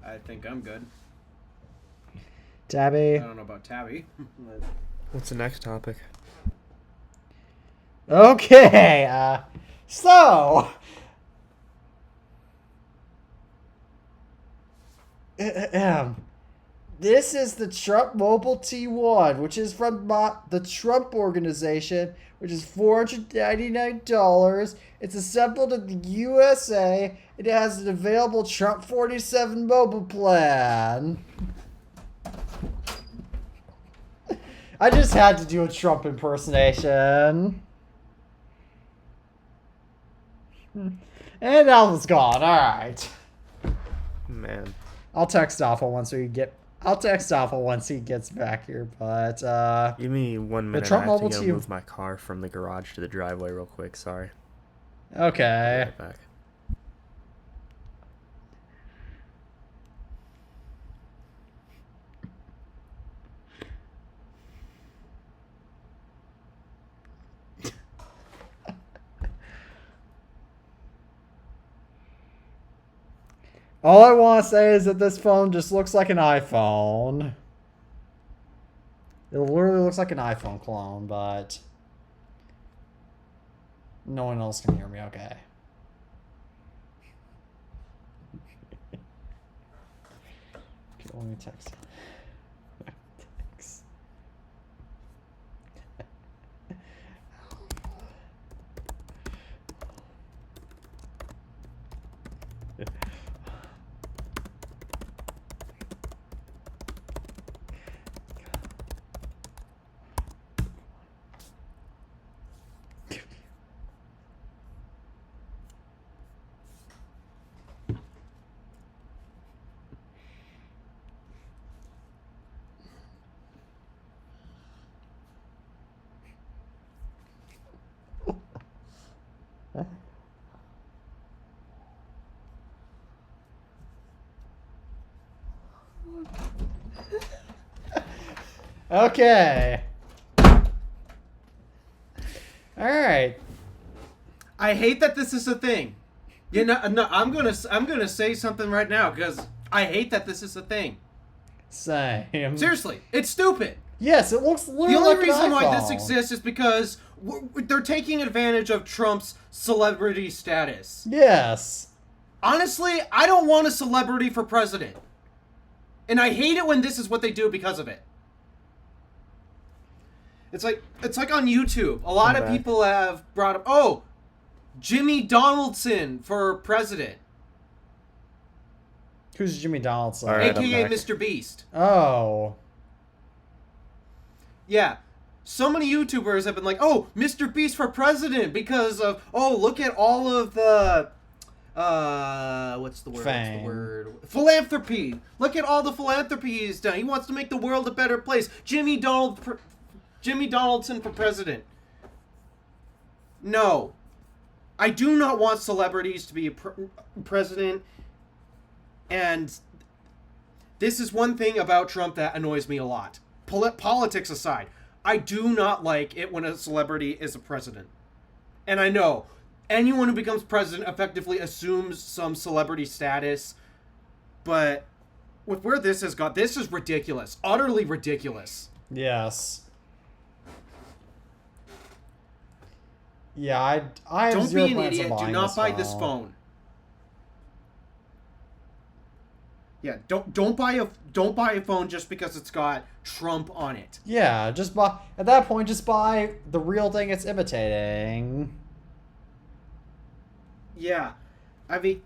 I think I'm good. Tabby? I don't know about Tabby. but- What's the next topic? Okay, so... This is the Trump Mobile T1, which is from the Trump Organization, which is $499. It's assembled in the USA. It has an available Trump 47 mobile plan. I just had to do a Trump impersonation. And Alpha's gone. All right. Man. I'll text Alpha once he gets back here, but Give me 1 minute. Trump I have to Mobile go T- move my car from the garage to the driveway real quick. Sorry. okay. I'll be right back. All I want to say is that this phone just looks like an iPhone. It literally looks like an iPhone clone, but no one else can hear me. Okay. Okay, let me text. Text. Okay. All right. I hate that this is a thing. You know, no, I'm gonna say something right now because I hate that this is a thing. Same. Seriously, it's stupid. Yes, it looks literally The only like reason an why this iPhone. exists is because they're taking advantage of Trump's celebrity status. Yes. Honestly, I don't want a celebrity for president. And I hate it when this is what they do because of it. It's like on YouTube. A lot of people have brought up, oh, Jimmy Donaldson for president. Who's Jimmy Donaldson? All right, AKA I'm back. Mr. Beast. Oh. Yeah. So many YouTubers have been like, oh, Mr. Beast for president because of, oh, look at all of the, what's the word? Fame. What's the word? Philanthropy. Look at all the philanthropy he's done. He wants to make the world a better place. Jimmy Donaldson for president. No. I do not want celebrities to be president. And this is one thing about Trump that annoys me a lot. Politics aside, I do not like it when a celebrity is a president. And I know anyone who becomes president effectively assumes some celebrity status, but with where this has got, this is ridiculous. Utterly ridiculous. Yes. Yeah, I have Don't zero be an plans of idiot. Do buying not buy this phone. Yeah, don't buy a phone just because it's got Trump on it. Yeah, just buy at that point. Just buy the real thing it's imitating. Yeah, I mean,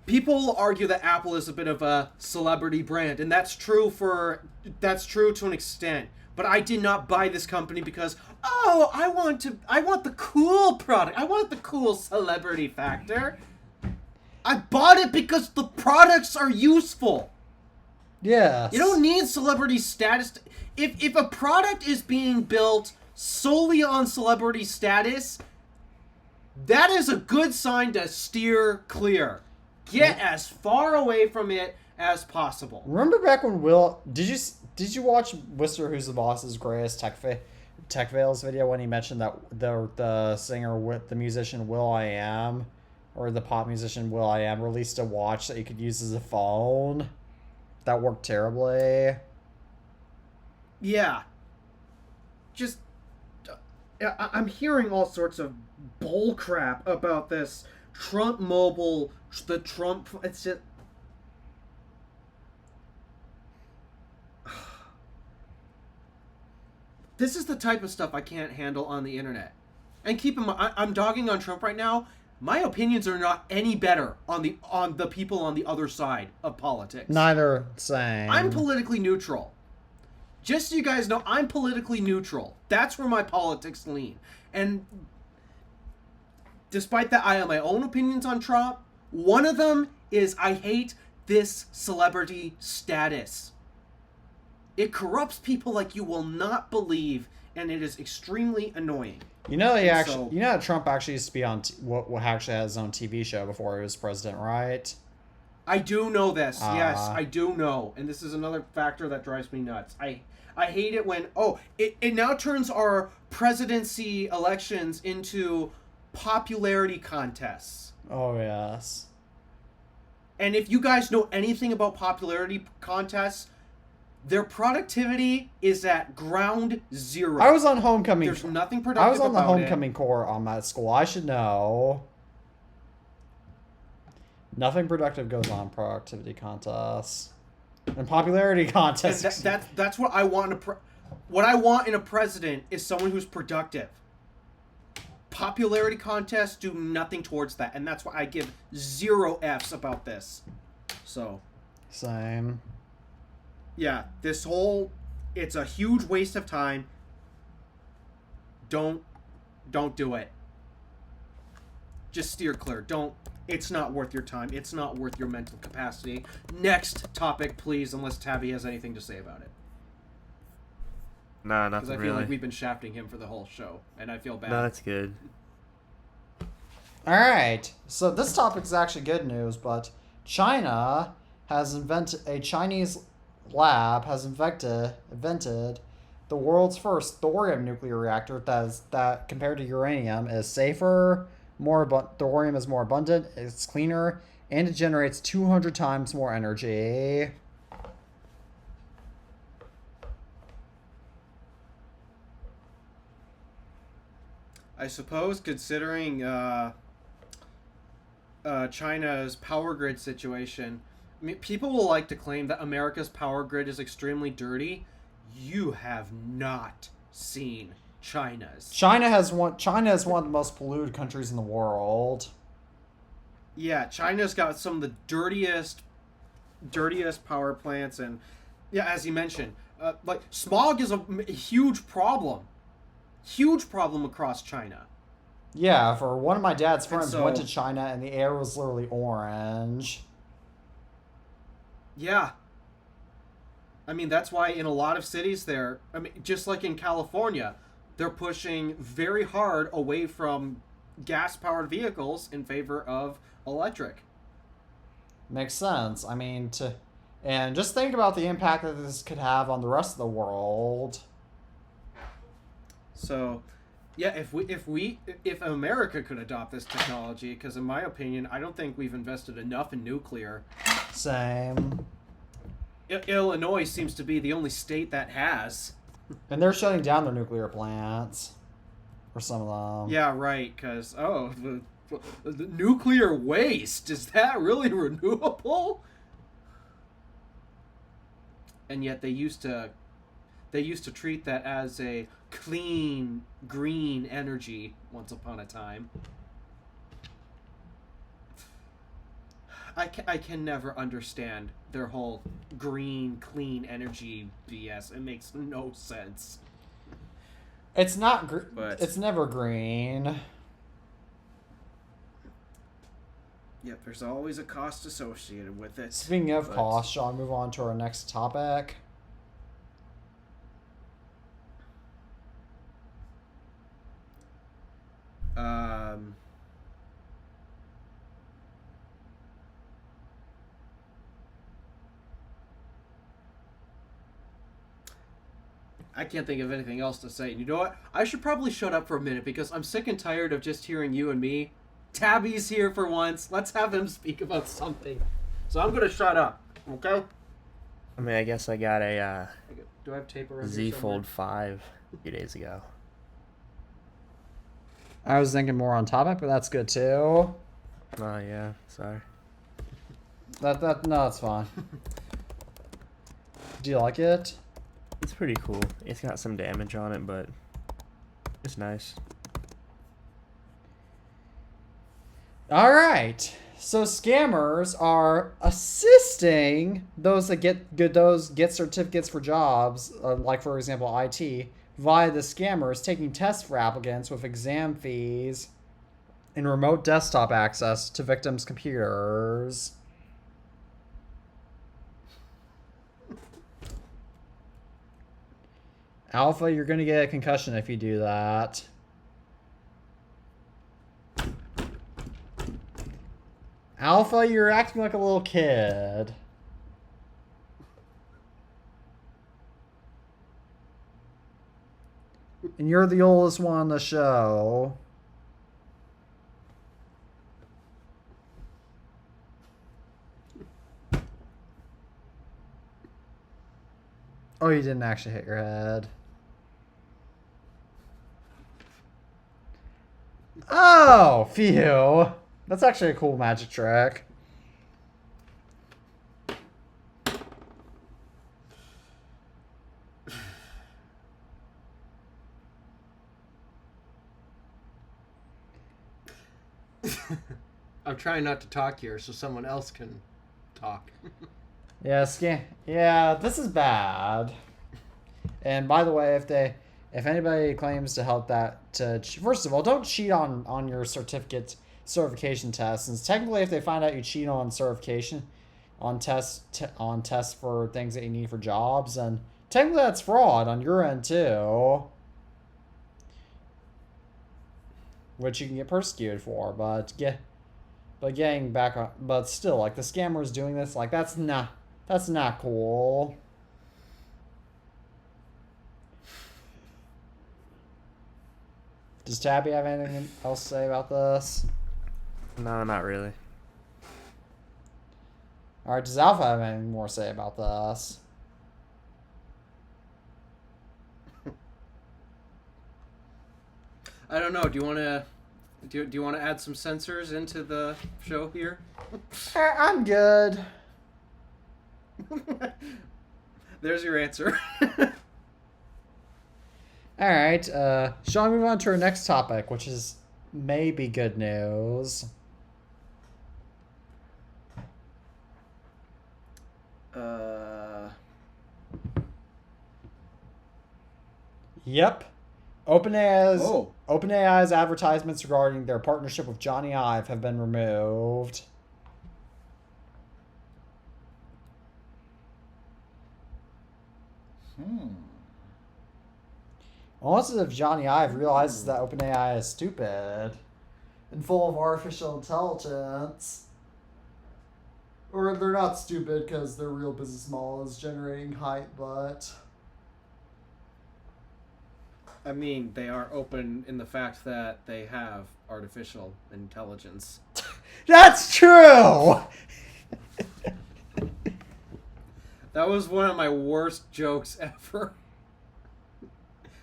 people argue that Apple is a bit of a celebrity brand, and that's true to an extent. But I did not buy this company because, oh, I want the cool product. I want the cool celebrity factor. I bought it because the products are useful. Yes. You don't need celebrity status. If a product is being built solely on celebrity status, that is a good sign to steer clear. Get as far away from it as possible. Remember back when did you watch Mr. Who's the Boss's greatest tech fails video when he mentioned that the singer with the musician will.i.am or the pop musician will.i.am released a watch that you could use as a phone that worked terribly? Yeah. Just I'm hearing all sorts of bull crap about this Trump mobile, the Trump, it's just this is the type of stuff I can't handle on the internet. And keep in mind, I'm dogging on Trump right now. My opinions are not any better on the people on the other side of politics. Neither same. I'm politically neutral. Just so you guys know, I'm politically neutral. That's where my politics lean. And despite that, I have my own opinions on Trump. One of them is I hate this celebrity status. It corrupts people like you will not believe, and it is extremely annoying. You know that Trump actually used to be on what actually had his own TV show before he was president, right? I do know this. Yes, I do know. And this is another factor that drives me nuts. I hate it when, it now turns our presidency elections into popularity contests. Oh, yes. And if you guys know anything about popularity contests, their productivity is at ground zero. I was on homecoming. There's nothing productive about it. I was on the homecoming corps on that school. I should know. Nothing productive goes on productivity contests and popularity contests. And that's what I want what I want in a president is someone who's productive. Popularity contests do nothing towards that, and that's why I give 0 Fs about this. So, same. Yeah, it's a huge waste of time. Don't do it. Just steer clear. It's not worth your time. It's not worth your mental capacity. Next topic, please, unless Tabby has anything to say about it. Nah, Because nothing I feel really. like we've been shafting him for the whole show, and I feel bad. No, that's good. All right. So this topic's actually good news, but China has invented a Chinese lab has invented the world's first thorium nuclear reactor that compared to uranium is safer, thorium is more abundant, it's cleaner, and it generates 200 times more energy. I suppose considering China's power grid situation, I mean, people will like to claim that America's power grid is extremely dirty. You have not seen China's. China is one of the most polluted countries in the world. Yeah, China's got some of the dirtiest power plants, and yeah, as you mentioned, like smog is a huge problem across China. Yeah, for one of my dad's friends so, went to China and the air was literally orange. Yeah. I mean, that's why in a lot of cities there, I mean, just like in California, they're pushing very hard away from gas-powered vehicles in favor of electric. Makes sense. I mean, and just think about the impact that this could have on the rest of the world. So, yeah, if America could adopt this technology, because in my opinion, I don't think we've invested enough in nuclear. Same. Illinois seems to be the only state that has. And they're shutting down their nuclear plants. For some of them. Yeah, right, because, the nuclear waste, is that really renewable? And yet they used to treat that as a clean, green energy once upon a time. I can never understand their whole green, clean energy BS. It makes no sense. It's not it's never green. Yep, there's always a cost associated with it. Speaking of cost, shall I move on to our next topic? I can't think of anything else to say. You know what? I should probably shut up for a minute because I'm sick and tired of just hearing you and me. Tabby's here for once. Let's have him speak about something. So I'm gonna shut up. Okay? I mean, I guess I got a Do I have tape around Z Fold 5 a few days ago. I was thinking more on topic, but that's good too. Oh, yeah. Sorry. No, it's fine. Do you like it? It's pretty cool. It's got some damage on it, but it's nice. All right. So scammers are assisting those that get certificates for jobs, like for example IT, via the scammers taking tests for applicants with exam fees and remote desktop access to victims' computers. Alpha, you're going to get a concussion if you do that. Alpha, you're acting like a little kid. And you're the oldest one on the show. Oh, you didn't actually hit your head. Oh, phew. That's actually a cool magic trick. I'm trying not to talk here so someone else can talk. Yeah, yeah, this is bad. And by the way, if anybody claims to help first of all, don't cheat on your certification tests. Since technically, if they find out you cheat on certification, on tests for things that you need for jobs, and technically that's fraud on your end too, which you can get persecuted for. But getting back on, but still, like the scammers doing this, like that's not cool. Does Tabby have anything else to say about this? No, not really. All right, does Alpha have anything more to say about this? I don't know. Do you want to do you want to add some sensors into the show here? I'm good. There's your answer. All right, shall we move on to our next topic, which is maybe good news? Yep. OpenAI's advertisements regarding their partnership with Johnny Ive have been removed. Almost as if Johnny Ive realizes that OpenAI is stupid and full of artificial intelligence. Or they're not stupid because their real business model is generating hype, but... I mean, they are open in the fact that they have artificial intelligence. That's true! That was one of my worst jokes ever.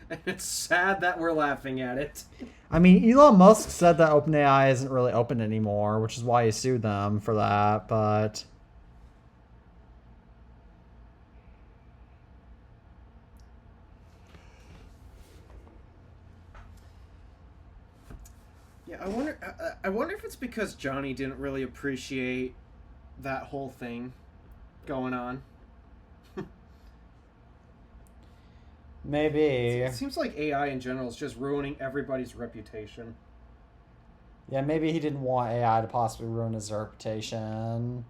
And it's sad that we're laughing at it. I mean, Elon Musk said that OpenAI isn't really open anymore, which is why he sued them for that, but... Yeah, I wonder if it's because Johnny didn't really appreciate that whole thing going on. Maybe. It seems like AI in general is just ruining everybody's reputation. Yeah, maybe he didn't want AI to possibly ruin his reputation.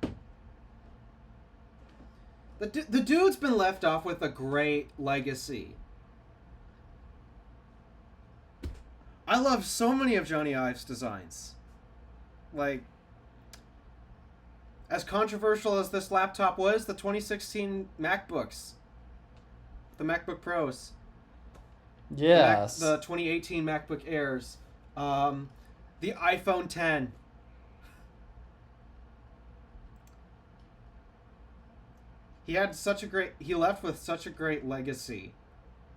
The dude's been left off with a great legacy. I love so many of Johnny Ive's designs. Like, as controversial as this laptop was, the 2016 MacBooks. The MacBook Pros. Yes. The 2018 MacBook Airs. The iPhone 10. He left with such a great legacy.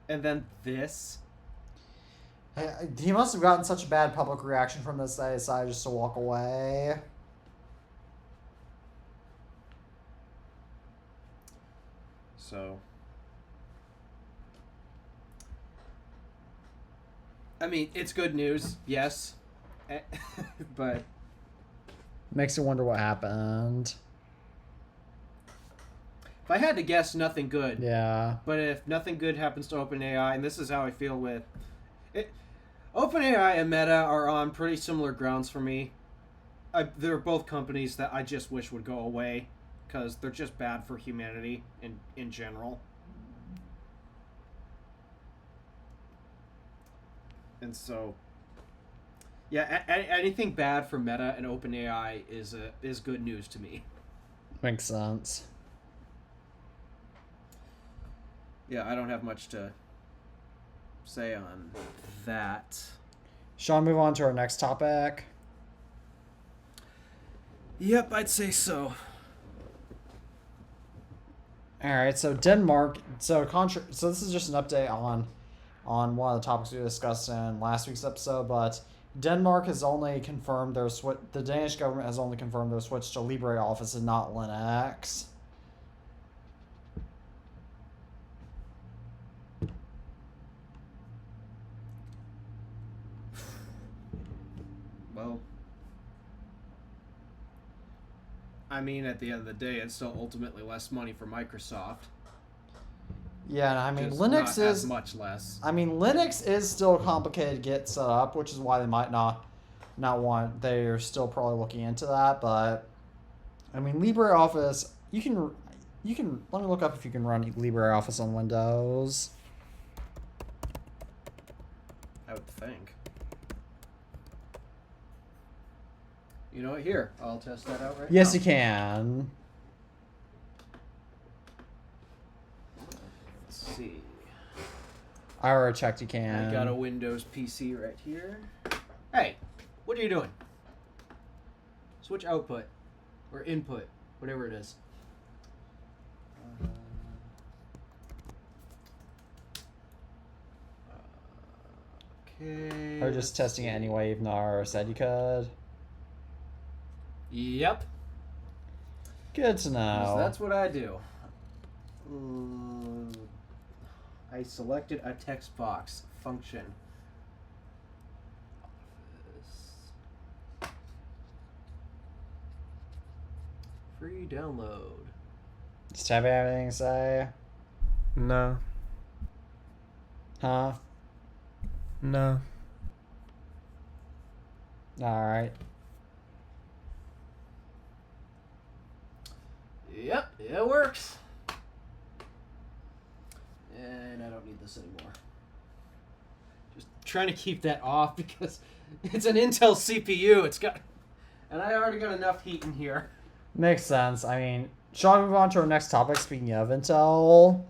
And then this. He must have gotten such a bad public reaction from this that he decided just to walk away. So... I mean, it's good news, yes. But... Makes you wonder what happened. If I had to guess, nothing good. Yeah. But if nothing good happens to OpenAI, and this is how I feel with it, OpenAI and Meta are on pretty similar grounds for me. They're both companies that I just wish would go away because they're just bad for humanity in general. And so, yeah, anything bad for Meta and OpenAI is good news to me. Makes sense. Yeah, I don't have much to say on that. Shall we move on to our next topic? Yep, I'd say so. All right, so Denmark. So this is just an update on one of the topics we discussed in last week's episode, but Denmark has only confirmed their switch. The Danish government has only confirmed their switch to LibreOffice and not Linux. Well, I mean, at the end of the day, it's still ultimately less money for Microsoft. Yeah, and I mean, Just Linux not is as much less. I mean, Linux is still complicated to get set up, which is why they might not want. They're still probably looking into that, but I mean, LibreOffice. You can let me look up if you can run LibreOffice on Windows. I would think. You know what? Here, I'll test that out right now. Yes, you can. Let's see. I already checked you can. I got a Windows PC right here. Hey, what are you doing? Switch output. Or input. Whatever it is. Okay. Or just testing it anyway, even though I already said you could. Yep. Good to know. So that's what I do. I selected a text box function. Free download. Does Tabby have anything to say? No. Huh? No. Alright. Yep, it works. And I don't need this anymore. Just trying to keep that off because it's an Intel CPU. It's got, and I already got enough heat in here. Makes sense. I mean, shall we move on to our next topic, speaking of Intel?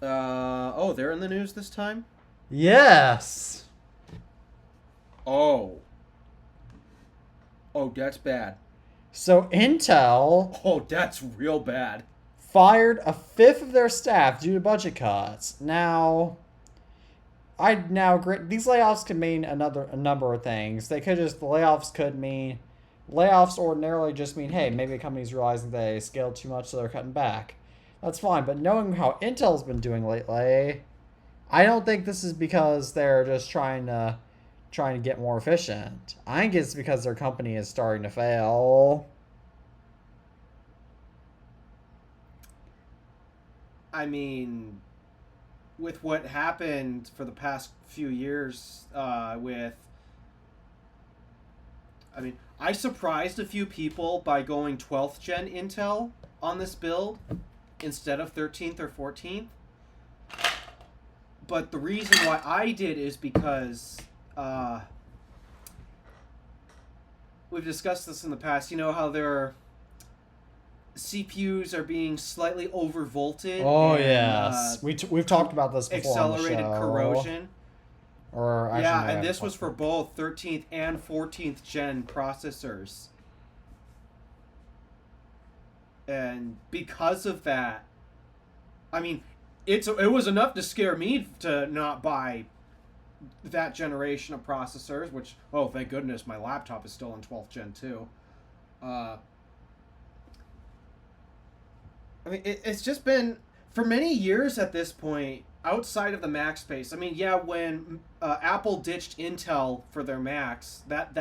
Oh, they're in the news this time? Yes! Oh, that's bad. So Intel Oh, that's real bad. fired a fifth of their staff due to budget cuts. Now, these layoffs can mean a number of things. Layoffs could mean layoffs ordinarily just mean, hey, maybe a company's realizing they scaled too much, so they're cutting back. That's fine, but knowing how Intel's been doing lately, I don't think this is because they're just trying to get more efficient. I think it's because their company is starting to fail. I mean, with what happened for the past few years I surprised a few people by going 12th gen Intel on this build instead of 13th or 14th. But the reason why I did is because we've discussed this in the past. You know how their CPUs are being slightly overvolted. Oh, and, yes. We've talked about this before on the accelerated show. corrosion. Or actually, Yeah, no, and this was for both 13th and 14th gen processors. And because of that, I mean, it was enough to scare me to not buy that generation of processors, which, oh, thank goodness, my laptop is still in 12th gen too. I mean, it's just been, for many years at this point, outside of the Mac space. I mean, yeah, when Apple ditched Intel for their Macs, that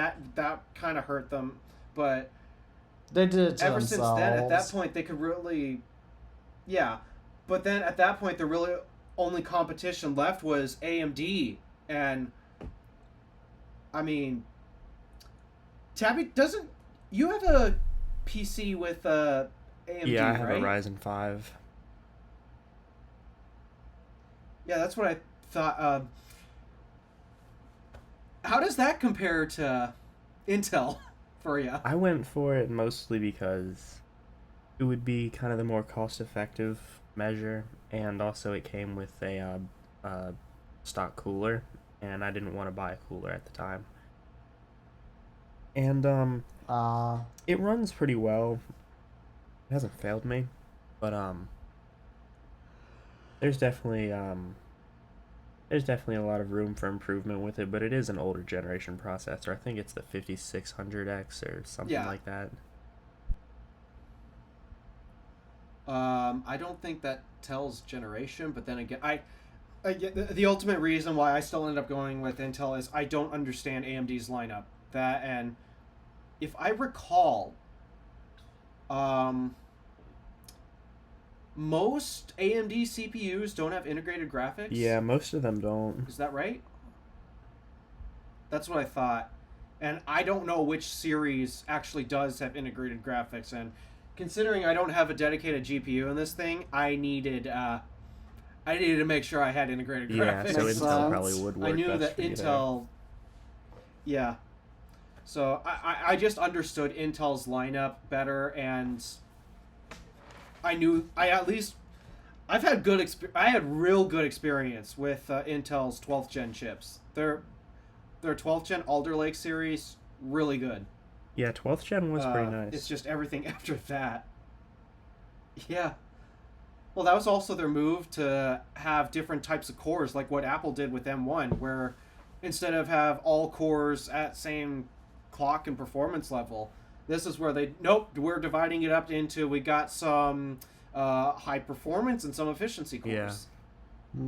kind of hurt them, but they did it to ever themselves. since then, at that point, they could really, yeah. But then at that point, the really only competition left was AMD, and I mean, Tabby, you have a PC with AMD, Yeah, I have right? a Ryzen 5. Yeah, that's what I thought. How does that compare to Intel for you? I went for it mostly because it would be kind of the more cost-effective measure, and also it came with a stock cooler, and I didn't want to buy a cooler at the time. And it runs pretty well. It hasn't failed me, but there's definitely a lot of room for improvement with it, but it is an older generation processor. I think it's the 5600X or something like that. I don't think that tells generation, but then again, I get the ultimate reason why I still end up going with Intel is I don't understand AMD's lineup. That, and if I recall, most AMD CPUs don't have integrated graphics. Yeah, most of them don't. Is that right? That's what I thought. And I don't know which series actually does have integrated graphics. And considering I don't have a dedicated GPU in this thing, I needed to make sure I had integrated graphics. Yeah, so Intel probably would work. I knew best that for you Intel. Yeah. So I just understood Intel's lineup better, and I I've had I had real good experience with Intel's 12th gen chips. Their 12th gen Alder Lake series, really good. Yeah, 12th gen was pretty nice. It's just everything after that. Yeah. Well, that was also their move to have different types of cores, like what Apple did with M1, where instead of have all cores at same clock and performance level, this is where we're dividing it up into, we got some high performance and some efficiency cores. Yeah.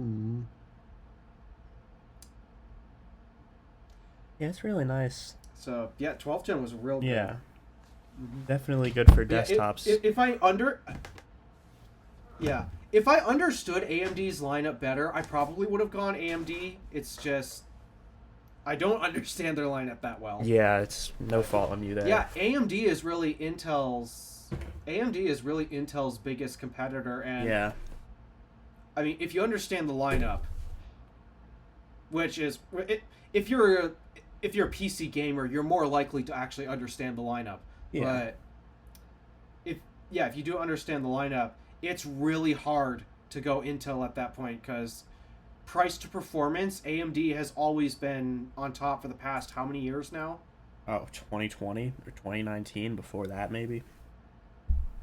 Yeah, it's really nice. So, yeah, 12th gen was real good. Yeah. Definitely good for desktops. If I understood AMD's lineup better, I probably would have gone AMD. It's just I don't understand their lineup that well. Yeah, it's no fault on you there. Yeah, AMD is really Intel's biggest competitor, and yeah. I mean, if you understand the lineup, which is if you're a PC gamer, you're more likely to actually understand the lineup. Yeah. But if you do understand the lineup, it's really hard to go Intel at that point, because price to performance, AMD has always been on top for the past how many years now? Oh, 2020 or 2019, before that maybe.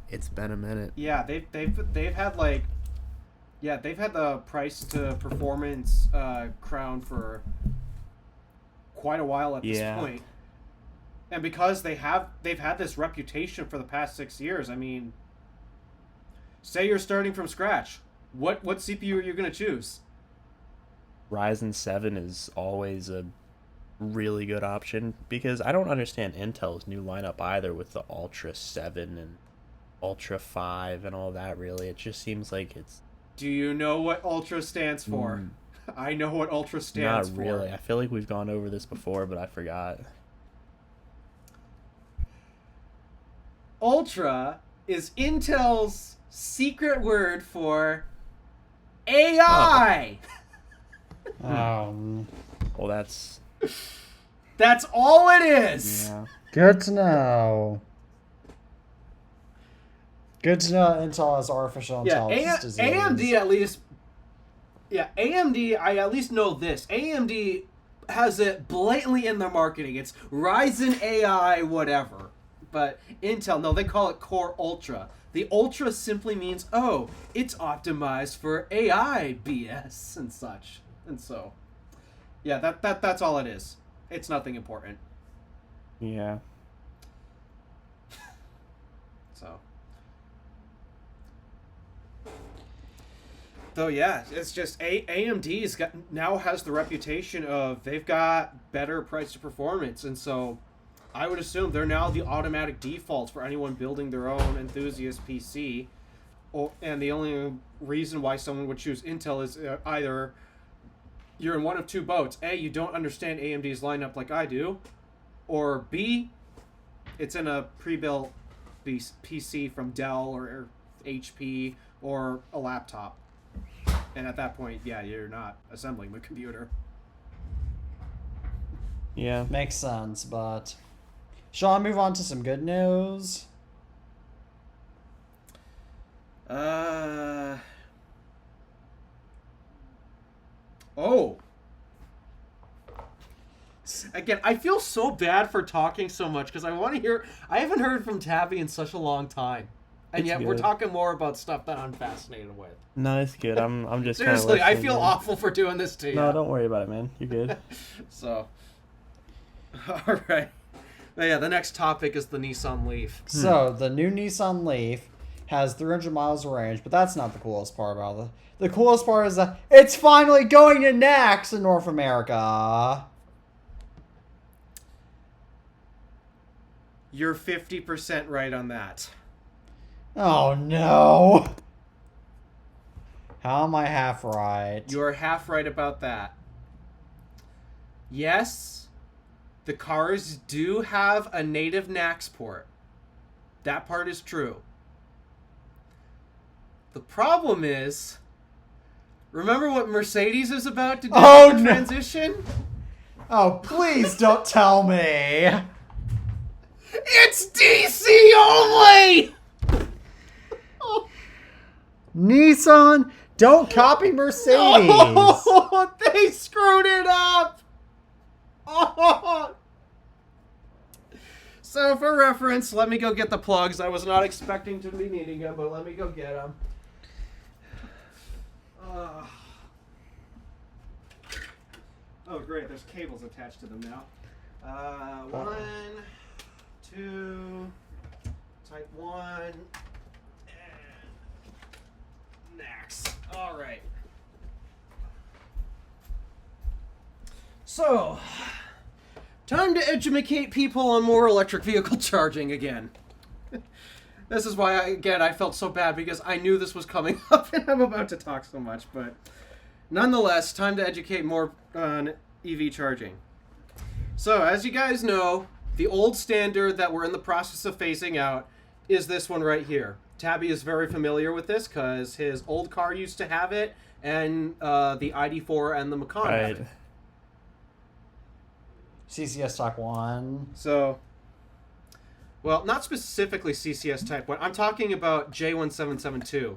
It's been a minute. Yeah, they've had they've had the price to performance crown for quite a while at this point. And because they've had this reputation for the past 6 years, I mean, say you're starting from scratch, what CPU are you going to choose? Ryzen 7 is always a really good option, because I don't understand Intel's new lineup either with the Ultra 7 and Ultra 5 and all that, really. It just seems like it's... Do you know what Ultra stands for? I know what Ultra stands for. Not really. I feel like we've gone over this before, but I forgot. Ultra is Intel's secret word for AI. Well, that's all it is. Yeah. Good to know. Good to know Intel has artificial intelligence disease. AMD at least. Yeah, AMD. I at least know this. AMD has it blatantly in their marketing. It's Ryzen AI whatever. But Intel, no, they call it Core Ultra. The Ultra simply means, oh, it's optimized for AI BS and such. And so, yeah, that's all it is. It's nothing important. Yeah. So. Though, yeah, it's just AMD's now has the reputation of they've got better price to performance, and so I would assume they're now the automatic default for anyone building their own enthusiast PC. And the only reason why someone would choose Intel is either you're in one of two boats. A, you don't understand AMD's lineup like I do, or B, it's in a pre-built PC from Dell or HP or a laptop. And at that point, yeah, you're not assembling the computer. Yeah. Makes sense, but... Shall I move on to some good news? Oh. Again, I feel so bad for talking so much because I want to hear... I haven't heard from Tabby in such a long time. And It's yet good. we're talking more about stuff that I'm fascinated with. No, it's good. I'm just kind of Seriously, I feel awful for doing this to you. No, don't worry about it, man. You're good. So, all right. But yeah, the next topic is the Nissan Leaf. So, the new Nissan Leaf has 300 miles of range, but that's not the coolest part about it. The coolest part is that it's finally going to NACS in North America. You're 50% right on that. Oh, no. How am I half right? You're half right about that. Yes, the cars do have a native NACS port. That part is true. The problem is, remember what Mercedes is about to do in the transition? Oh, please don't tell me. It's DC only! Nissan, don't copy Mercedes. Oh, they screwed it up. Oh. So for reference, let me go get the plugs. I was not expecting to be needing them, but let me go get them. Oh, great. There's cables attached to them now. 1, 2, type 1, and next. All right. So, time to educate people on more electric vehicle charging again. This is why, I felt so bad, because I knew this was coming up and I'm about to talk so much, but nonetheless, time to educate more on EV charging. So, as you guys know, the old standard that we're in the process of phasing out is this one right here. Tabby is very familiar with this because his old car used to have it, and the ID4 and the Macan have it. CCS Type 1. So, well, not specifically CCS Type 1. I'm talking about J1772,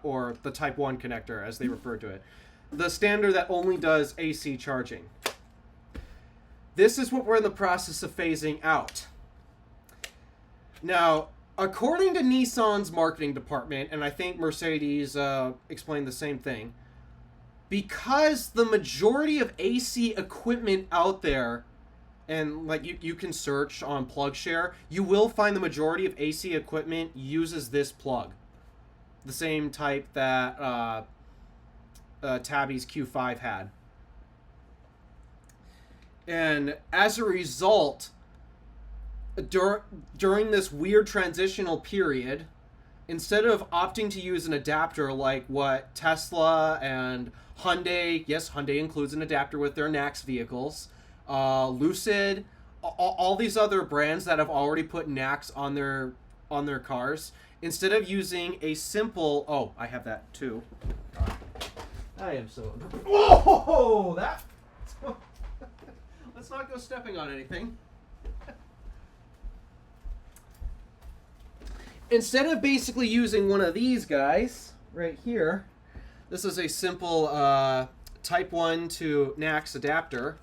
or the Type 1 connector, as they refer to it. The standard that only does AC charging. This is what we're in the process of phasing out. Now, according to Nissan's marketing department, and I think Mercedes explained the same thing, because the majority of AC equipment out there, and like you can search on PlugShare, you will find the majority of AC equipment uses this plug. The same type that Tabby's Q5 had. And as a result, during this weird transitional period, instead of opting to use an adapter like what Tesla and Hyundai, yes, Hyundai includes an adapter with their NACS vehicles, Lucid, all these other brands that have already put NACS on their cars, instead of using a simple, I have that too. I am so, whoa, that, let's not go stepping on anything. Instead of basically using one of these guys right here, this is a simple Type 1 to NACS adapter.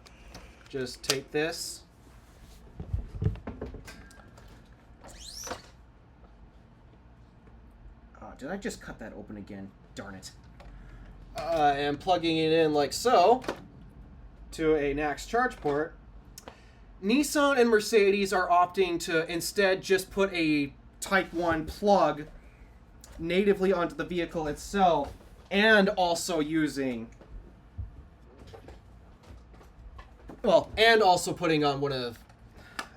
Just take this. Oh, did I just cut that open again? Darn it. And plugging it in like so to a NACS charge port. Nissan and Mercedes are opting to instead just put a Type 1 plug natively onto the vehicle itself, and also using, and also putting on one of,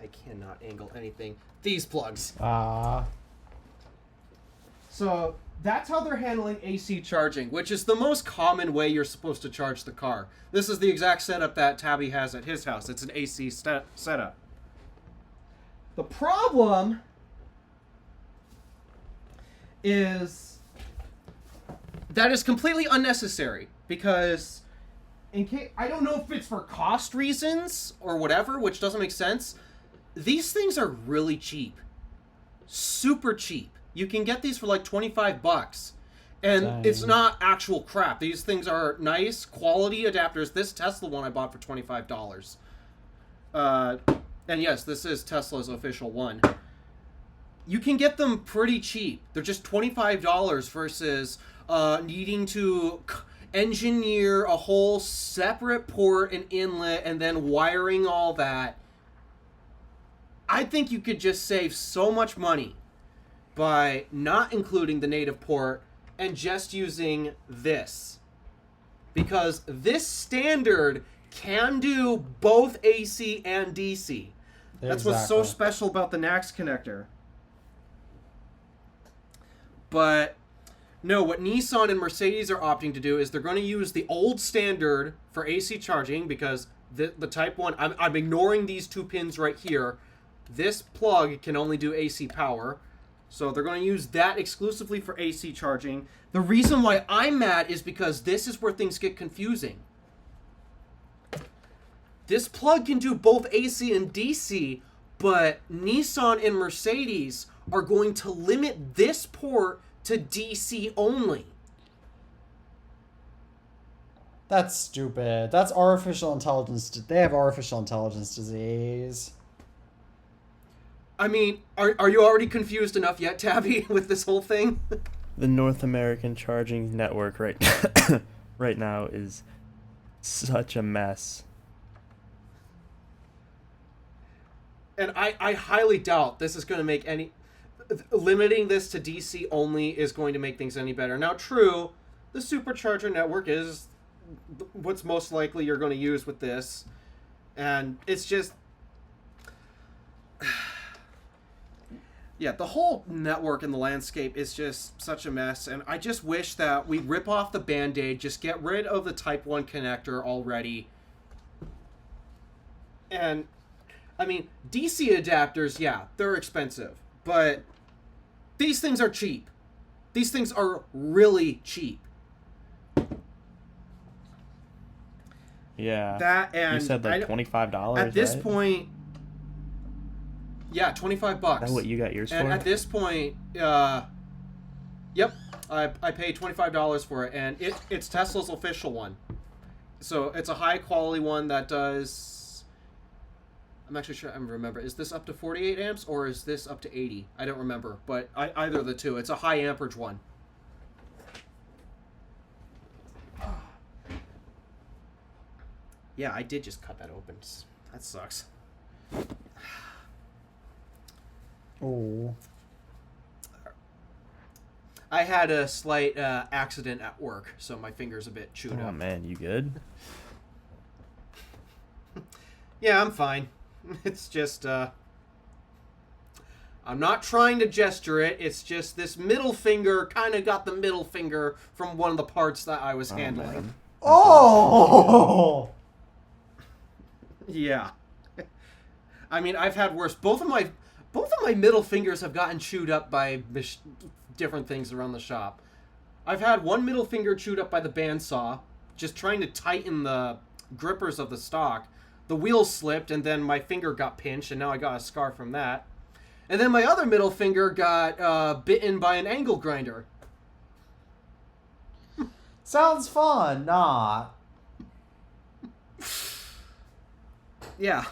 I cannot angle anything, these plugs. So that's how they're handling AC charging, which is the most common way you're supposed to charge the car. This is the exact setup that Tabby has at his house. It's an AC setup. The problem is that is completely unnecessary, because in case, I don't know if it's for cost reasons or whatever, which doesn't make sense. These things are really cheap. Super cheap. You can get these for like $25. And Dang. It's not actual crap. These things are nice quality adapters. This Tesla one I bought for $25. And yes, this is Tesla's official one. You can get them pretty cheap. They're just $25 versus needing to engineer a whole separate port and inlet and then wiring all that. I think you could just save so much money by not including the native port and just using this. Because this standard can do both AC and DC. That's what's so special about the NACS connector. But no, what Nissan and Mercedes are opting to do is they're going to use the old standard for AC charging, because the Type 1, I'm ignoring these two pins right here. This plug can only do AC power. So they're going to use that exclusively for AC charging. The reason why I'm mad is because this is where things get confusing. This plug can do both AC and DC, but Nissan and Mercedes are going to limit this port to DC only. That's stupid. That's artificial intelligence. They have artificial intelligence disease. I mean, are you already confused enough yet, Tabby, with this whole thing? The North American charging network right right now is such a mess. And I highly doubt this is going to make any... Limiting this to DC only is going to make things any better. Now, true, the supercharger network is what's most likely you're going to use with this. And it's just... Yeah, the whole network and the landscape is just such a mess. And I just wish that we rip off the Band-Aid, just get rid of the Type 1 connector already. And, I mean, DC adapters, yeah, they're expensive. But these things are cheap. These things are really cheap. Yeah. That and you said like $25 at this right? point. Yeah, $25. Is that what you got yours And for? at this point, yep, I paid $25 for it, and it's Tesla's official one. So it's a high quality one that does. I'm actually sure I remember. Is this up to 48 amps or is this up to 80? I don't remember, but either of the two. It's a high amperage one. Yeah, I did just cut that open. That sucks. Oh. I had a slight accident at work, so my finger's a bit chewed Oh up. man, you good? Yeah, I'm fine. It's just, I'm not trying to gesture it. It's just this middle finger kind of got the middle finger from one of the parts that I was handling. Man. Oh! Yeah. I mean, I've had worse. Both of my middle fingers have gotten chewed up by different things around the shop. I've had one middle finger chewed up by the bandsaw, just trying to tighten the grippers of the stock. The wheel slipped, and then my finger got pinched, and now I got a scar from that. And then my other middle finger got bitten by an angle grinder. Sounds fun, not. Yeah.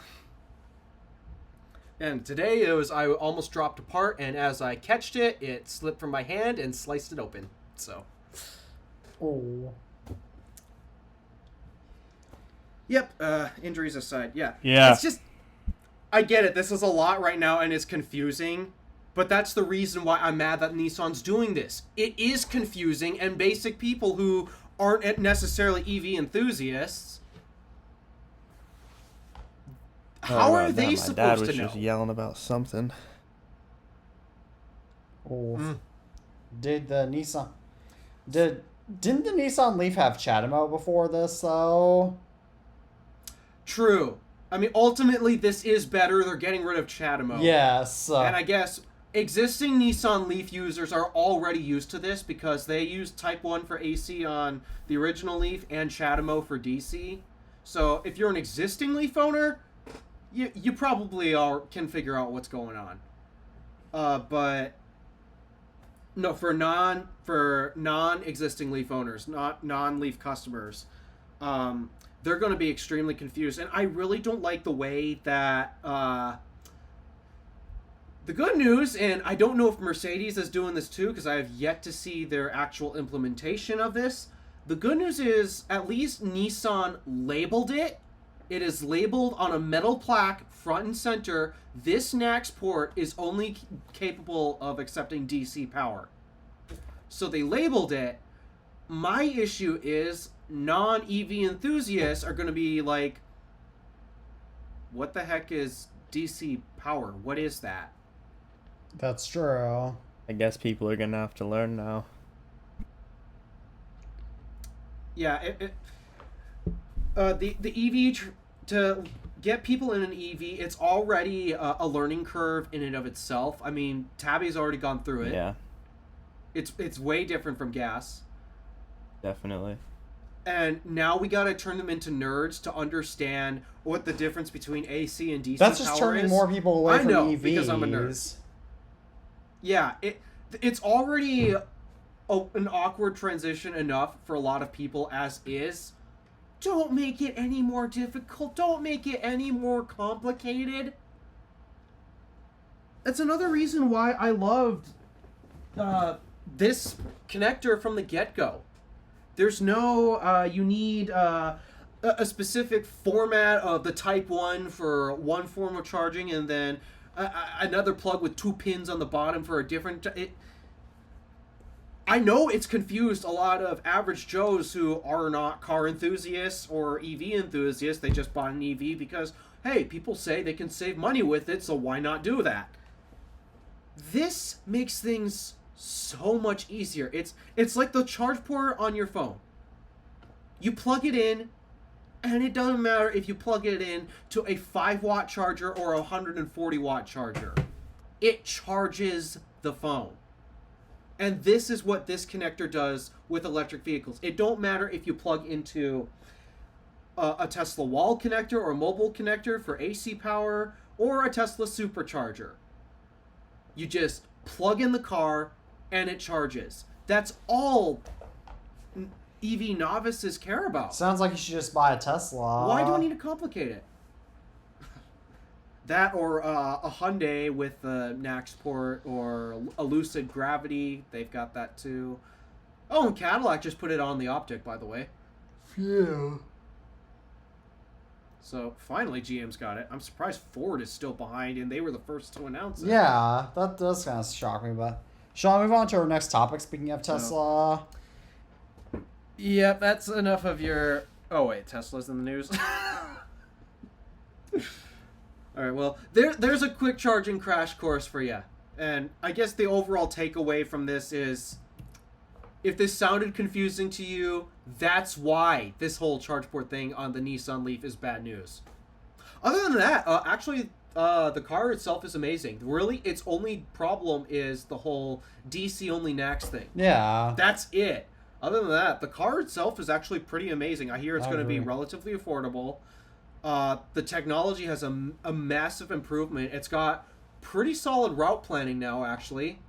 And today I almost dropped a part, and as I catched it, it slipped from my hand and sliced it open. So. Oh. Yep, injuries aside, yeah. Yeah. It's just, I get it, this is a lot right now and it's confusing, but that's the reason why I'm mad that Nissan's doing this. It is confusing, and basic people who aren't necessarily EV enthusiasts, how are they supposed to know? My dad was just yelling about something. Oh. Didn't the Nissan Leaf have chat mode before this, though? True. I mean, ultimately, this is better. They're getting rid of chat mode. Yes. And I guess existing Nissan Leaf users are already used to this because they use Type 1 for AC on the original Leaf and Chatamo for DC. So if you're an existing Leaf owner, you probably can figure out what's going on. But no, for non-existing Leaf owners, not non-Leaf customers, they're going to be extremely confused. And I really don't like the way that the good news, and I don't know if Mercedes is doing this too because I have yet to see their actual implementation of this. The good news is at least Nissan labeled it. It is labeled on a metal plaque front and center. This NACS port is only capable of accepting DC power. So they labeled it. My issue is non-EV enthusiasts are going to be like, what the heck is DC power? What is that? That's true. I guess people are gonna have to learn now. Yeah, the EV to get people in an EV, it's already a learning curve in and of itself. I mean, Tabby's already gone through it. Yeah, It's way different from gas. definitely. And now we gotta turn them into nerds to understand what the difference between AC and DC That's just power turning is. more people away I from know, EVs. because I'm a nerd. Yeah, it's already an awkward transition enough for a lot of people as is. Don't make it any more difficult. Don't make it any more complicated. That's another reason why I loved this connector from the get-go. There's no, you need a specific format of the Type 1 for one form of charging, and then another plug with 2 pins on the bottom for a different... I know it's confused a lot of average Joes who are not car enthusiasts or EV enthusiasts. They just bought an EV because, hey, people say they can save money with it, so why not do that? This makes things so much easier. It's like the charge port on your phone. You plug it in, and it doesn't matter if you plug it in to a 5-watt charger or a 140-watt charger. It charges the phone. And this is what this connector does with electric vehicles. It don't matter if you plug into a Tesla wall connector or a mobile connector for AC power or a Tesla supercharger. You just plug in the car and it charges. That's all EV novices care about. Sounds like you should just buy a Tesla. Why do I need to complicate it? That or a Hyundai with a NACS port or a Lucid Gravity. They've got that too. Oh, and Cadillac just put it on the Optic, by the way. Yeah. So finally GM's got it. I'm surprised Ford is still behind, and they were the first to announce it. Yeah, that does kind of shock me. But shall we move on to our next topic? Speaking of Tesla. Yep, that's enough of your... Oh, wait, Tesla's in the news? All right, well, there's a quick charging crash course for you. And I guess the overall takeaway from this is, if this sounded confusing to you, that's why this whole charge port thing on the Nissan Leaf is bad news. Other than that, actually, the car itself is amazing. Really, its only problem is the whole DC-only NACS thing. Yeah. That's it. Other than that, the car itself is actually pretty amazing. I hear it's going to be agree. relatively affordable. The technology has a massive improvement. It's got pretty solid route planning now, actually.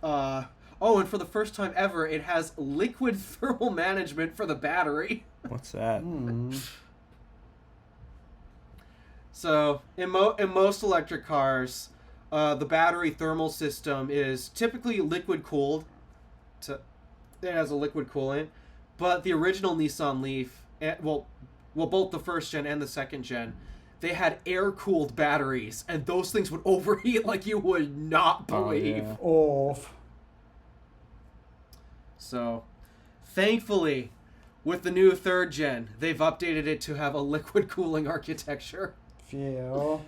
Oh, and for the first time ever, it has liquid thermal management for the battery. What's that? So, in most electric cars, the battery thermal system is typically liquid cooled. It has a liquid coolant. But the original Nissan Leaf, well, both the first gen and the second gen, they had air-cooled batteries, and those things would overheat like you would not believe. Oh. So, thankfully, with the new third gen, they've updated it to have a liquid cooling architecture. Phew.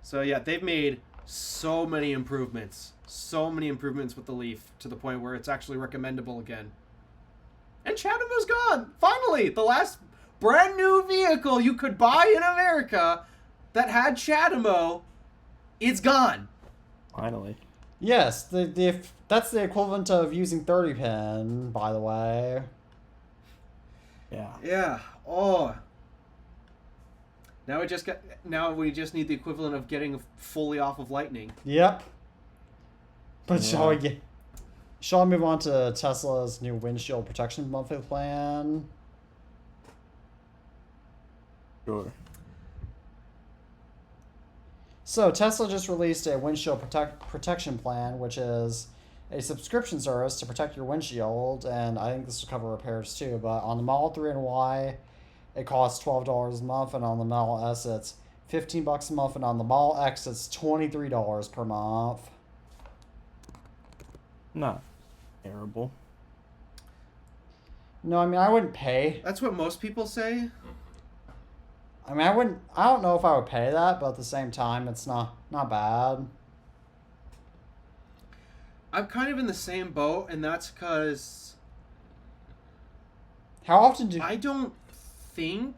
So yeah, they've made so many improvements with the Leaf, to the point where it's actually recommendable again. And CHAdeMO's gone! Finally! The last brand new vehicle you could buy in America that had CHAdeMO, it's gone. Finally. Yes, that's the equivalent of using 30-pin, by the way. Yeah. Yeah. Oh. Now we just need the equivalent of getting fully off of Lightning. Yep. But Yeah. shall we move on to Tesla's new windshield protection monthly plan? Sure. So Tesla just released a windshield protection plan, which is a subscription service to protect your windshield, and I think this will cover repairs too. But on the Model 3 and Y, it costs $12 a month, and on the Model S, it's $15 a month, and on the Model X, it's $23 per month. Not terrible. No, I mean, I wouldn't pay. That's what most people say. I mean, I don't know if I would pay that, but at the same time, it's not bad. I'm kind of in the same boat, and that's because How often do I don't think...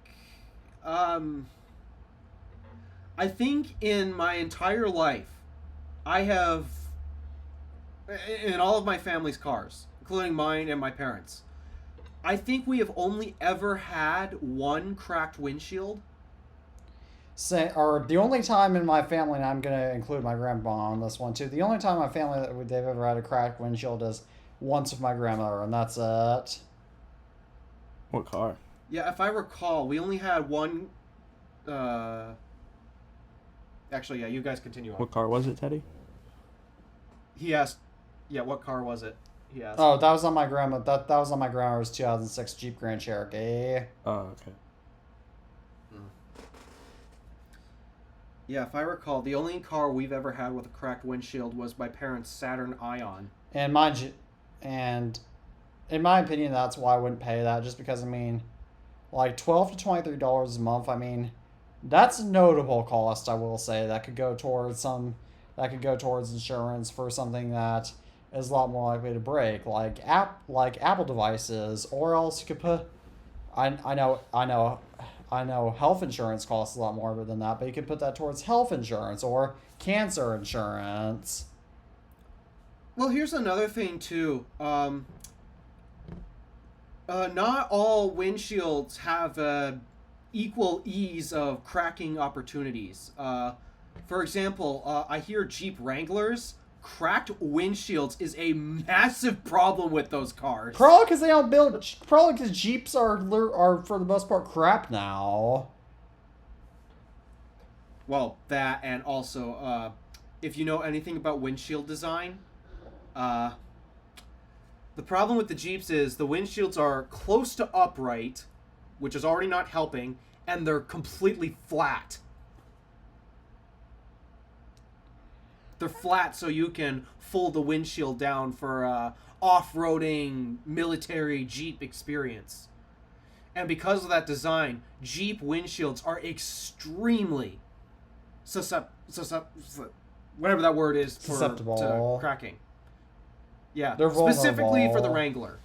I think in my entire life, I have... in all of my family's cars, including mine and my parents, I think we have only ever had one cracked windshield. or the only time in my family, and I'm gonna include my grandma on this one too. The only time in my family that they've ever had a cracked windshield is once with my grandmother, and that's it. What car? Yeah, if I recall, we only had one. Actually, yeah, you guys continue on. What car was it, Teddy? He asked, yeah, what car was it? He asked. Oh, that was on my grandma. That was on my grandma's 2006 Jeep Grand Cherokee. Oh, okay. Yeah, if I recall, the only car we've ever had with a cracked windshield was my parents' Saturn Ion. And in my opinion, that's why I wouldn't pay that. Just because, I mean, like $12 to $23 a month. I mean, that's a notable cost. I will say that could go towards insurance for something that is a lot more likely to break, like Apple devices, or else you could put. I know health insurance costs a lot more than that, but you could put that towards health insurance or cancer insurance. Well, here's another thing too. Not all windshields have equal ease of cracking opportunities. For example, I hear Jeep Wranglers. Cracked windshields is a massive problem with those cars. Probably because they don't build. Probably because Jeeps are for the most part crap now. Well, that, and also, if you know anything about windshield design, the problem with the Jeeps is the windshields are close to upright, which is already not helping, and they're completely flat. They're flat so you can fold the windshield down for off-roading military Jeep experience. And because of that design, Jeep windshields are extremely whatever that word is for susceptible to cracking. Yeah, they're specifically for the vulnerable. Wrangler.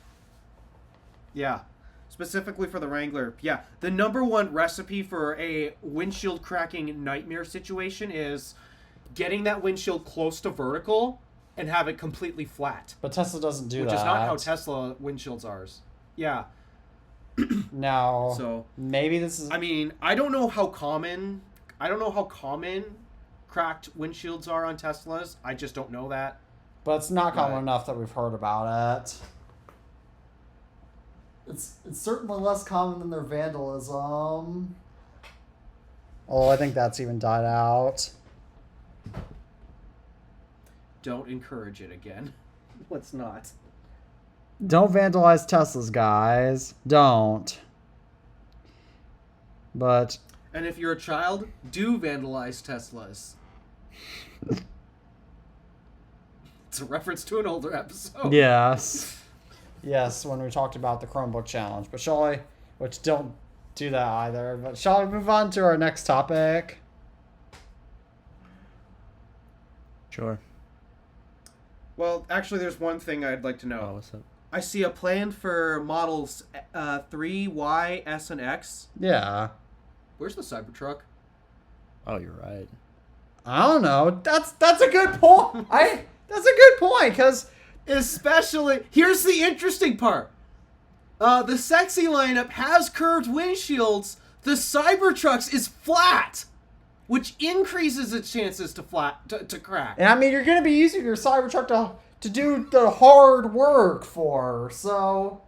Yeah, specifically for the Wrangler. Yeah, the number one recipe for a windshield cracking nightmare situation is getting that windshield close to vertical and have it completely flat. But Tesla doesn't do which that. Which is not how Tesla windshields are. Yeah. Now, so maybe this is. I mean, I don't know how common cracked windshields are on Teslas. I just don't know that. But it's not common enough that we've heard about it. It's certainly less common than their vandalism. Oh, I think that's even died out. Don't encourage it again. Let's not. Don't vandalize Teslas, guys. Don't. But. And if you're a child, do vandalize Teslas. It's a reference to an older episode. Yes. Yes, when we talked about the Chromebook challenge. But which don't do that either. But shall we move on to our next topic? Sure. Well, actually, there's one thing I'd like to know. Oh, what's up? I see a plan for models 3, Y, S, and X. Yeah. Where's the Cybertruck? Oh, you're right. I don't know. That's a good point. That's a good point, because especially here's the interesting part. The sexy lineup has curved windshields. The Cybertruck's is flat, which increases its chances to crack. And I mean, you're going to be using your Cybertruck to do the hard work for. So,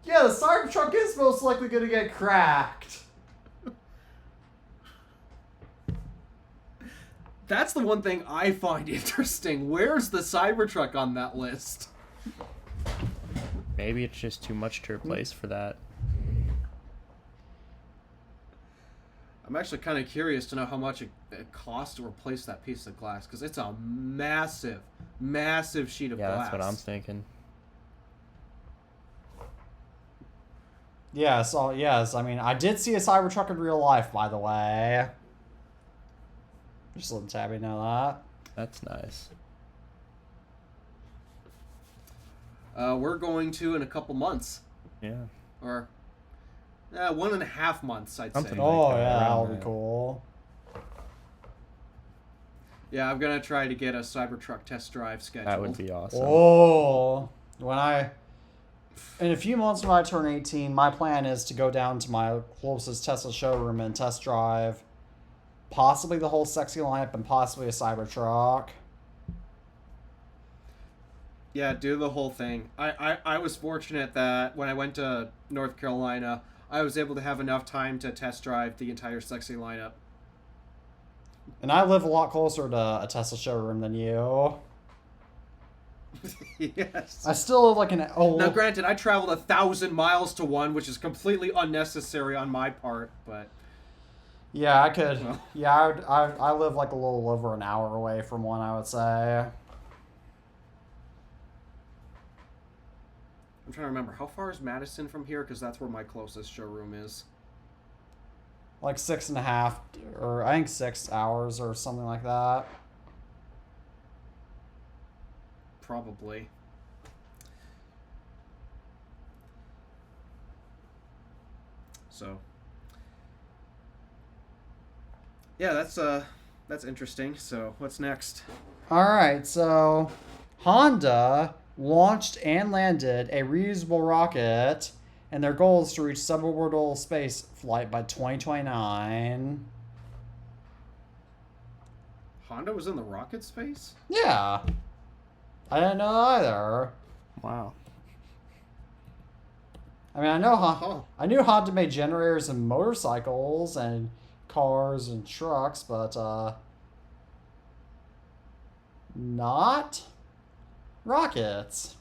yeah, the Cybertruck is most likely going to get cracked. That's the one thing I find interesting. Where's the Cybertruck on that list? Maybe it's just too much to replace for that. I'm actually kind of curious to know how much it costs to replace that piece of glass, because it's a massive, massive sheet of glass. Yeah, that's what I'm thinking. Yes, I mean, I did see a Cybertruck in real life, by the way. Just letting Tabby know that. That's nice. We're going to in a couple months. Yeah. Or 1.5 months, I'd Something say. like Oh, that, yeah, that'll around be there. cool. Yeah, I'm going to try to get a Cybertruck test drive scheduled. That would be awesome. Oh, in a few months when I turn 18, my plan is to go down to my closest Tesla showroom and test drive possibly the whole sexy lineup and possibly a Cybertruck. Yeah, do the whole thing. I was fortunate that when I went to North Carolina, I was able to have enough time to test drive the entire sexy lineup. And I live a lot closer to a Tesla showroom than you. Yes. I still live like an... Oh, Now, granted, I traveled 1,000 miles to one, which is completely unnecessary on my part, but... Yeah, I could... Well. Yeah, I live like a little over an hour away from one, I would say. I'm trying to remember, how far is Madison from here? Because that's where my closest showroom is. Like 6.5, or I think 6 hours or something like that. Probably. So. Yeah, that's interesting. So, what's next? Alright, so Honda launched and landed a reusable rocket, and their goal is to reach suborbital space flight by 2029. Honda was in the rocket space? Yeah. I didn't know either. Wow. I mean, Oh. I knew Honda made generators and motorcycles and cars and trucks, but not rockets.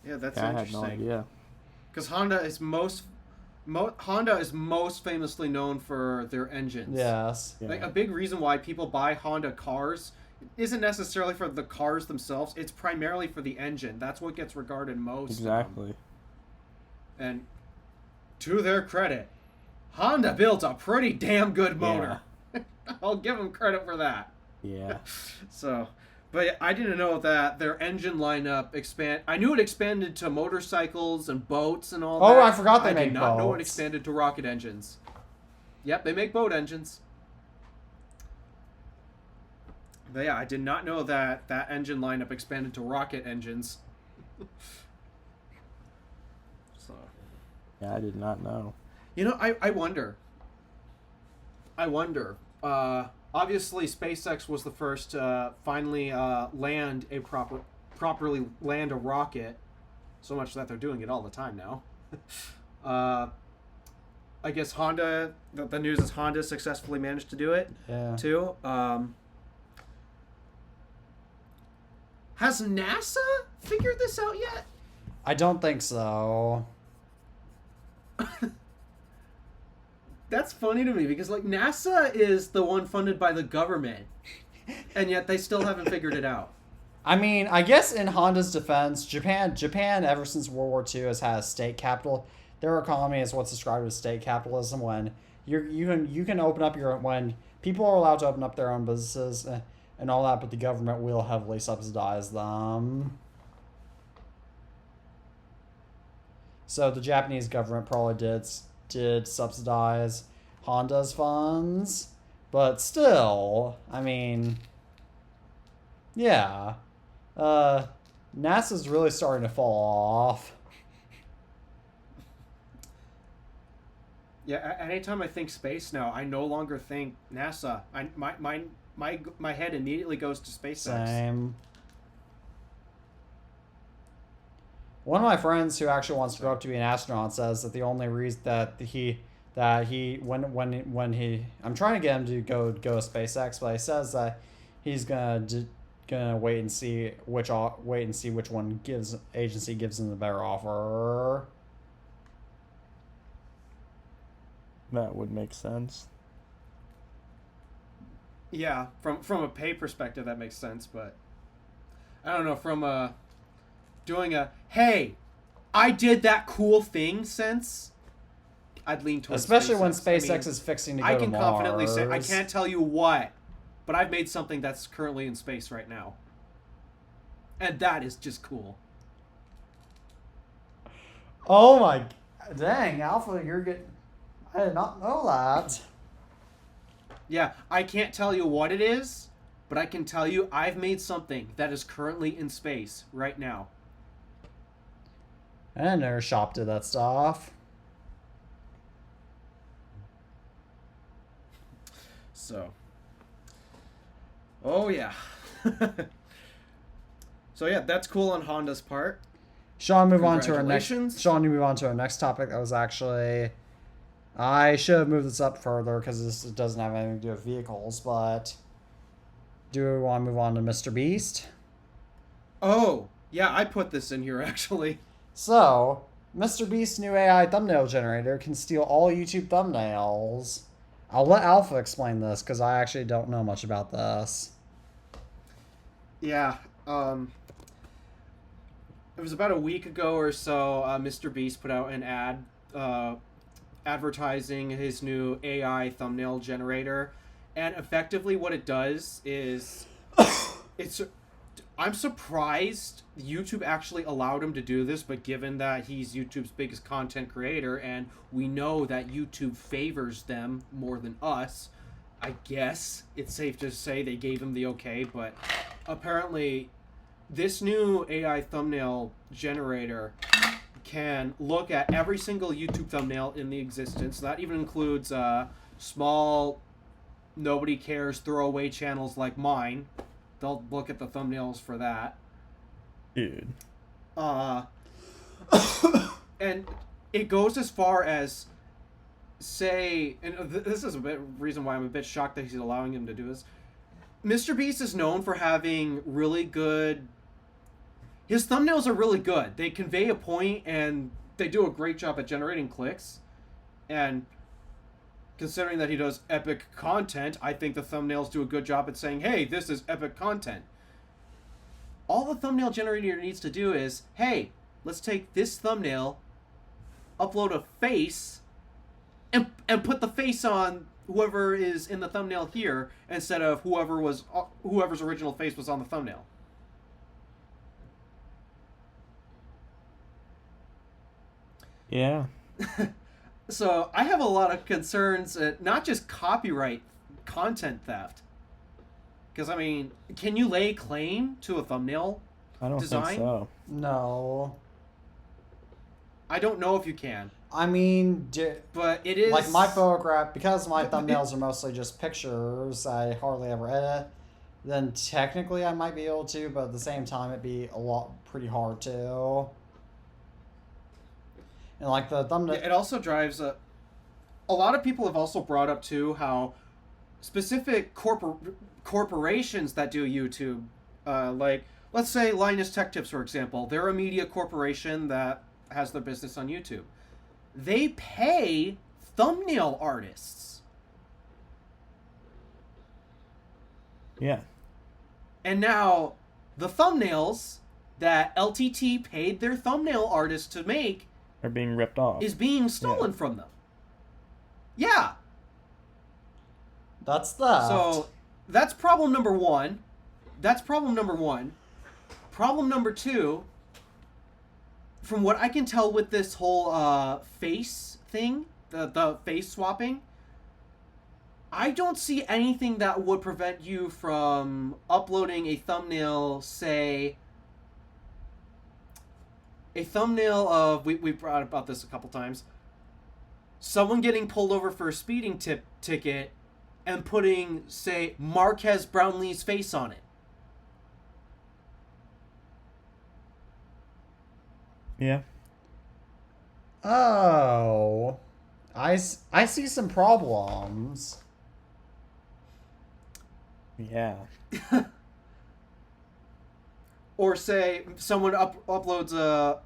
Yeah, that's Yeah, I had interesting. no idea. Because Honda is Honda is most famously known for their engines. Yes. Yeah. Like a big reason why people buy Honda cars isn't necessarily for the cars themselves. It's primarily for the engine. That's what gets regarded most. Exactly. And to their credit, Honda built a pretty damn good motor. I'll give them credit for that. Yeah. So, but I didn't know that their engine lineup I knew it expanded to motorcycles and boats and all that. Oh, I forgot they I make did not know it boats. expanded to rocket engines. Yep, they make boat engines. But yeah, I did not know that that engine lineup expanded to rocket engines. So, Yeah, I did not know. you know, I wonder. Obviously, SpaceX was the first to finally properly land a rocket. So much that they're doing it all the time now. I guess Honda. The news is Honda successfully managed to do it too. Has NASA figured this out yet? I don't think so. That's funny to me because like NASA is the one funded by the government, and yet they still haven't figured it out. I mean, I guess in Honda's defense, Japan ever since World War II has had a state capital. Their economy is what's described as state capitalism, when you can open up when people are allowed to open up their own businesses and all that, but the government will heavily subsidize them. So the Japanese government probably did subsidize Honda's funds, but still, I mean, yeah, NASA's really starting to fall off. Yeah, anytime I think space now, I no longer think NASA. My head immediately goes to SpaceX. Same. One of my friends who actually wants to grow up to be an astronaut says that the only reason that he when he I'm trying to get him to go to SpaceX, but he says that he's gonna wait and see which one agency gives him the better offer. That would make sense. Yeah, from a pay perspective, that makes sense, but I don't know, from doing a hey, I did that cool thing sense, I'd lean towards Especially SpaceX. when SpaceX is fixing to go to Mars. I can confidently say I can't tell you what, but I've made something that's currently in space right now, and that is just cool. Oh my, dang, Alpha, you're getting. I did not know that. Yeah, I can't tell you what it is, but I can tell you I've made something that is currently in space right now. And their shop did that stuff. So, oh yeah. So yeah, that's cool on Honda's part. Sean, move on to our next. Congratulations. Sean, you move on to our next topic. That was actually, I should have moved this up further because this doesn't have anything to do with vehicles. But do we want to move on to Mr. Beast? Oh yeah, I put this in here actually. So, Mr. Beast's new AI thumbnail generator can steal all YouTube thumbnails. I'll let Alpha explain this because I actually don't know much about this. Yeah. It was about a week ago or so. Mr. Beast put out an ad advertising his new AI thumbnail generator, and effectively what it does is I'm surprised YouTube actually allowed him to do this, but given that he's YouTube's biggest content creator and we know that YouTube favors them more than us, I guess it's safe to say they gave him the okay. But apparently this new AI thumbnail generator can look at every single YouTube thumbnail in the existence. That even includes small, nobody cares throwaway channels like mine. They'll look at the thumbnails for that. Dude. And it goes as far as say, and this is a bit reason why I'm a bit shocked that he's allowing him to do this. Mr. Beast is known for having really good. His thumbnails are really good. They convey a point, and they do a great job at generating clicks. And considering that he does epic content, I think the thumbnails do a good job at saying, hey, this is epic content. All the thumbnail generator needs to do is, hey, let's take this thumbnail, upload a face, and put the face on whoever is in the thumbnail here instead of whoever's original face was on the thumbnail. Yeah. So I have a lot of concerns, not just copyright, content theft. Because, I mean, can you lay claim to a thumbnail I don't design? think so. No. I don't know if you can. I mean, But it is... like my photograph, because my thumbnails are mostly just pictures, I hardly ever edit, then technically I might be able to, but at the same time it'd be pretty hard to. And like the thumbnail... It also drives a lot of people have also brought up too how specific corporations that do YouTube, like let's say Linus Tech Tips, for example, they're a media corporation that has their business on YouTube. They pay thumbnail artists. Yeah. And now the thumbnails that LTT paid their thumbnail artists to make Are being ripped off. is being stolen from them. Yeah. That's that. So that's problem number one. Problem number two, from what I can tell with this whole face thing, the face swapping, I don't see anything that would prevent you from uploading a thumbnail, say, a thumbnail of, we've brought about this a couple times, someone getting pulled over for a speeding ticket and putting, say, Marquez Brownlee's face on it. Yeah. Oh. I see some problems. Yeah. Or say someone uploads a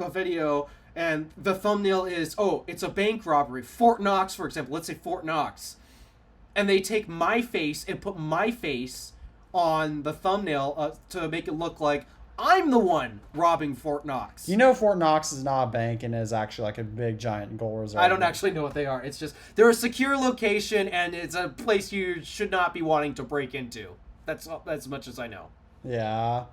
video and the thumbnail is, oh, it's a bank robbery. Fort Knox, for example. Let's say Fort Knox. And they take my face and put my face on the thumbnail to make it look like I'm the one robbing Fort Knox. You know Fort Knox is not a bank and is actually like a big giant gold reserve. I don't actually know what they are. It's just, they're a secure location and it's a place you should not be wanting to break into. That's as much as I know. Yeah.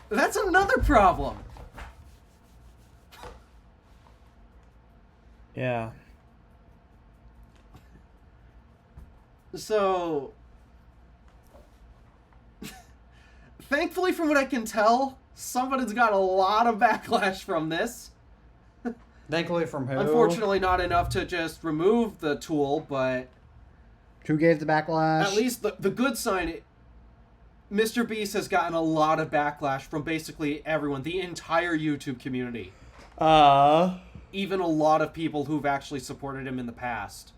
That's another problem. Yeah. So, thankfully, from what I can tell, somebody's got a lot of backlash from this. Thankfully from who? Unfortunately, not enough to just remove the tool, but Who gave the backlash? at least the good sign, Mr. Beast has gotten a lot of backlash from basically everyone, the entire YouTube community. Even a lot of people who've actually supported him in the past.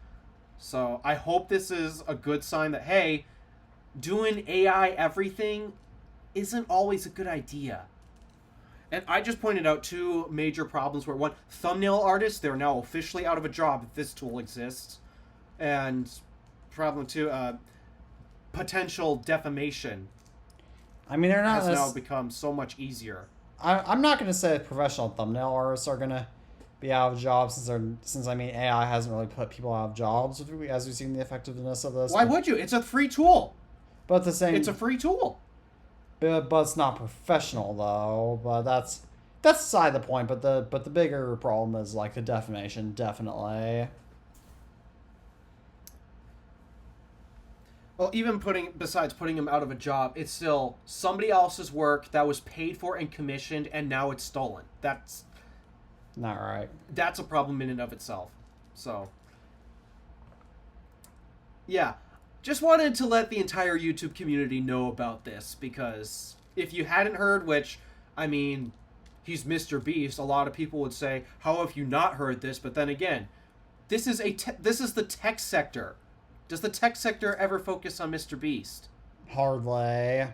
So I hope this is a good sign that, hey, doing AI everything isn't always a good idea. And I just pointed out two major problems where, one, thumbnail artists, they're now officially out of a job if this tool exists. And problem two, potential defamation I mean, they're not... has now become so much easier. I'm not going to say professional thumbnail artists are going to be out of jobs since I mean, AI hasn't really put people out of jobs as we've seen the effectiveness of this. Why would you? It's a free tool. But the same... It's a free tool. But it's not professional though. But that's beside the point. But the bigger problem is like the defamation, definitely. Well, even besides putting him out of a job, it's still somebody else's work that was paid for and commissioned, and now it's stolen. That's not right. That's a problem in and of itself. So, yeah. Just wanted to let the entire YouTube community know about this, because if you hadn't heard, which, I mean, he's Mr. Beast, a lot of people would say, how have you not heard this? But then again, this is the tech sector. Does the tech sector ever focus on Mr. Beast? Hardly.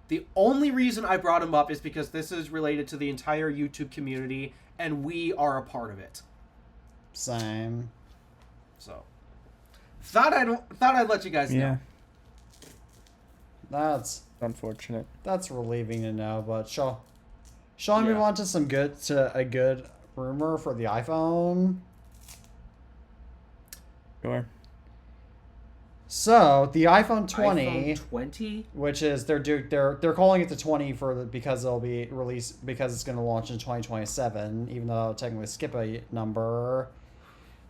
The only reason I brought him up is because this is related to the entire YouTube community, and we are a part of it. Same. So, thought I'd let you guys know. Yeah. That's Unfortunate. That's relieving to know, but shall we move on to a good rumor for the iPhone? Sure. So the iPhone 20, iPhone 20, which is they're calling it the 20 because it'll be released because it's going to launch in 2027, even though it'll technically skip a number.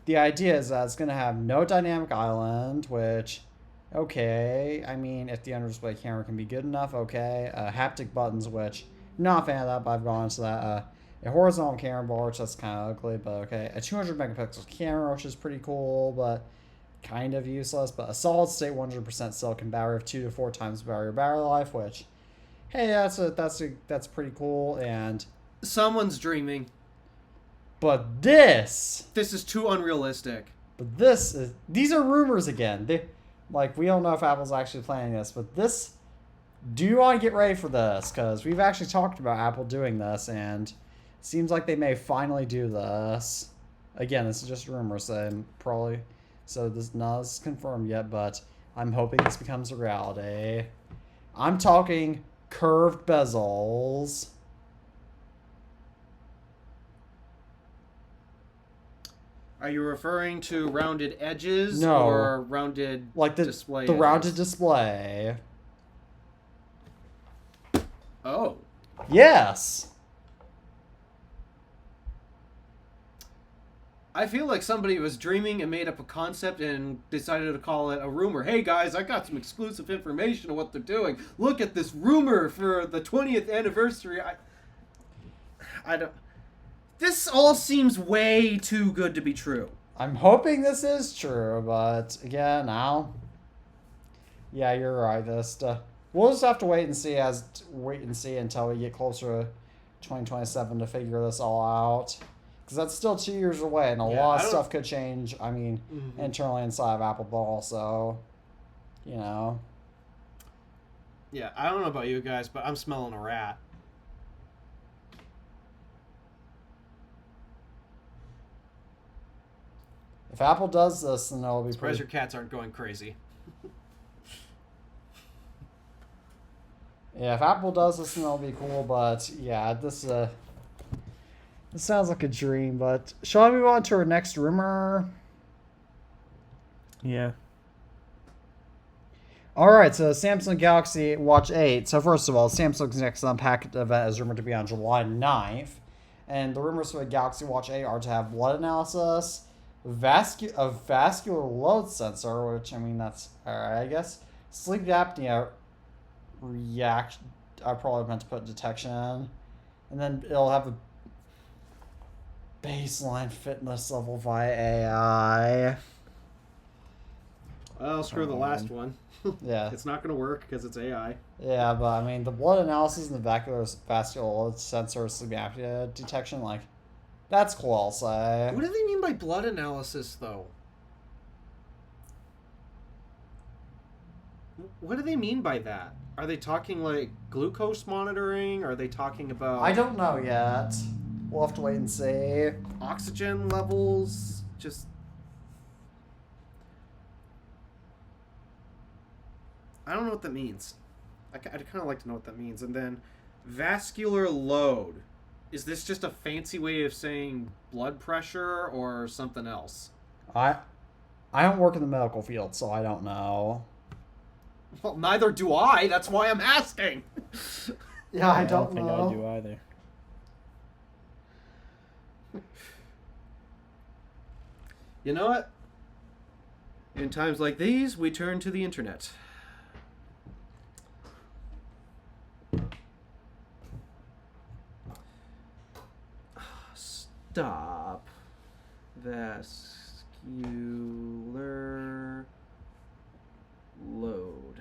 The idea is that it's going to have no dynamic island, which, okay, I mean, if the under-display camera can be good enough, okay. Haptic buttons, which I'm not a fan of that, but I've gone into that. A horizontal camera bar, which that's kind of ugly, but okay. A 200 megapixel camera, which is pretty cool, but kind of useless. But a solid state 100% silicon battery of 2 to 4 times battery life, which, hey, that's pretty cool. And someone's dreaming. But this is too unrealistic. But these are rumors again. We don't know if Apple's actually planning this, but this, do you want to get ready for this? Because we've actually talked about Apple doing this, and it seems like they may finally do this. Again, this is just rumors, and probably, so this not is confirmed yet, but I'm hoping this becomes a reality. I'm talking curved bezels. Are you referring to rounded edges No. or rounded display? The rounded display. Oh. Yes. I feel like somebody was dreaming and made up a concept and decided to call it a rumor. Hey guys, I got some exclusive information on what they're doing. Look at this rumor for the 20th anniversary. I don't... This all seems way too good to be true. I'm hoping this is true, but again, yeah, you're right. We'll just have to wait and see until we get closer to 2027 to figure this all out. Because that's still 2 years away, and a lot of stuff could change. I mean, internally inside of Apple Ball, so Yeah, I don't know about you guys, but I'm smelling a rat. If Apple does this, then it'll be Surprised your cats aren't going crazy. Yeah, if Apple does this, then it'll be cool. But yeah, this sounds like a dream. But shall we move on to our next rumor? Yeah. All right, so Samsung Galaxy Watch 8. So first of all, Samsung's next unpacked event is rumored to be on July 9th. And the rumors for the Galaxy Watch 8 are to have blood analysis, a vascular load sensor, which, I mean, that's alright, I guess. Sleep apnea I probably meant to put detection. And then it'll have baseline fitness level via AI. Well, screw the last one. Yeah. It's not going to work because it's AI. Yeah, but I mean, the blood analysis and the vascular sensor sleep apnea detection, like, that's cool, I'll say. What do they mean by blood analysis, though? What do they mean by that? Are they talking like glucose monitoring? Are they talking about I don't know yet. We'll have to wait and see. oxygen levels? Just I don't know what that means. I'd kind of like to know what that means. And then vascular load. Is this just a fancy way of saying blood pressure or something else? I don't work in the medical field, so I don't know. Well, neither do I. That's why I'm asking. Yeah, I I don't think know. I do either. You know what? In times like these, we turn to the internet. Stop. Vascular load.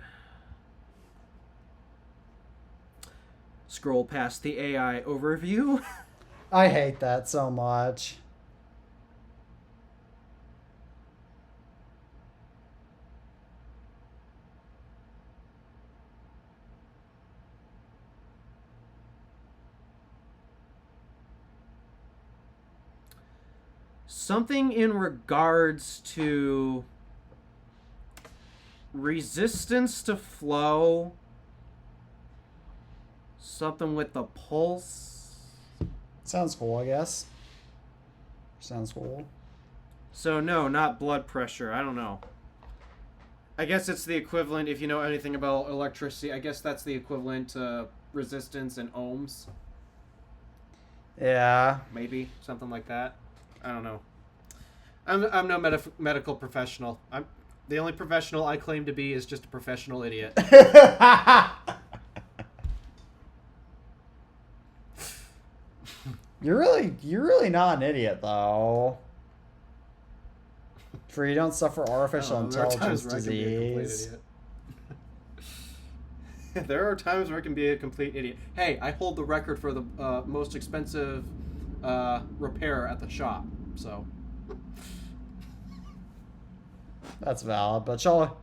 Scroll past the AI overview. I hate that so much. Something in regards to resistance to flow. Something with the pulse. Sounds cool, I guess. Sounds cool. So no, not blood pressure. I don't know. I guess it's the equivalent, if you know anything about electricity, I guess that's the equivalent to resistance in ohms. Yeah. Maybe. Something like that. I don't know. I'm no medical professional. I'm the only professional I claim to be is just a professional idiot. You're really not an idiot though. For you don't suffer artificial intelligence disease. There are times where I can be a complete idiot. Hey, I hold the record for the most expensive repair at the shop. So That's valid, but shall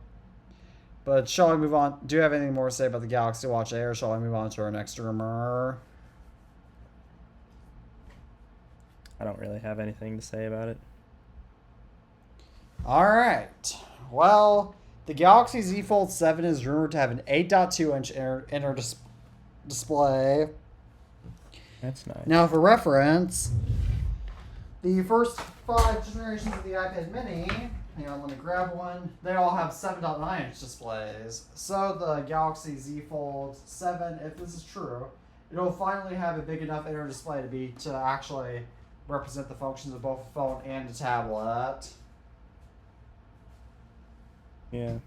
we move on? Do you have anything more to say about the Galaxy Watch A, or shall I move on to our next rumor? I don't really have anything to say about it. Alright. Well, the Galaxy Z Fold 7 is rumored to have an 8.2-inch inner display. That's nice. Now, for reference, the first 5 generations of the iPad mini, hang on, let me grab one, they all have 7.9-inch displays. So the Galaxy Z Fold 7, if this is true, it'll finally have a big enough inner display to actually represent the functions of both a phone and a tablet. Yeah.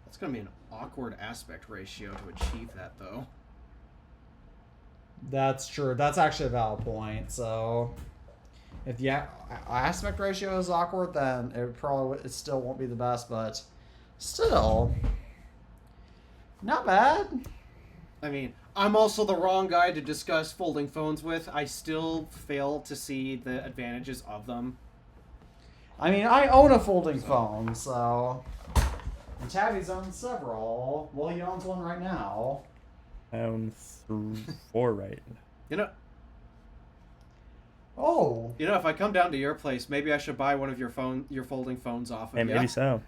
that's gonna be an awkward aspect ratio to achieve that, though. That's true. That's actually a valid point. So, if the aspect ratio is awkward, then it still won't be the best, but still, not bad. I mean, I'm also the wrong guy to discuss folding phones with. I still fail to see the advantages of them. I mean, I own a folding phone, so, and Tabby's owns several. Well, he owns one right now. I own 4 right. You know, Oh, if I come down to your place, maybe I should buy one of your folding phones off of Hey, you. maybe so.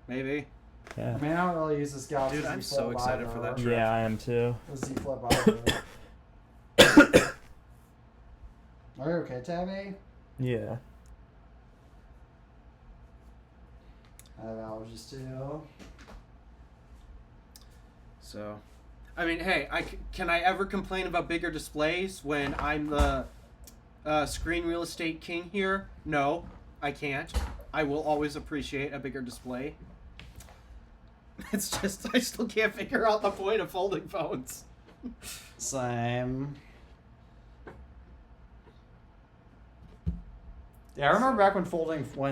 Maybe. I Yeah. mean, I don't really use this Galaxy Dude, Z I'm so Fold excited for either. that trip. Yeah, I am too. The Z Flip either. Are you okay, Tabby? Yeah. I have allergies too. So, I mean, hey, can I ever complain about bigger displays when I'm the screen real estate king here? No, I can't. I will always appreciate a bigger display. It's just, I still can't figure out the point of folding phones. Same. Yeah, I remember back when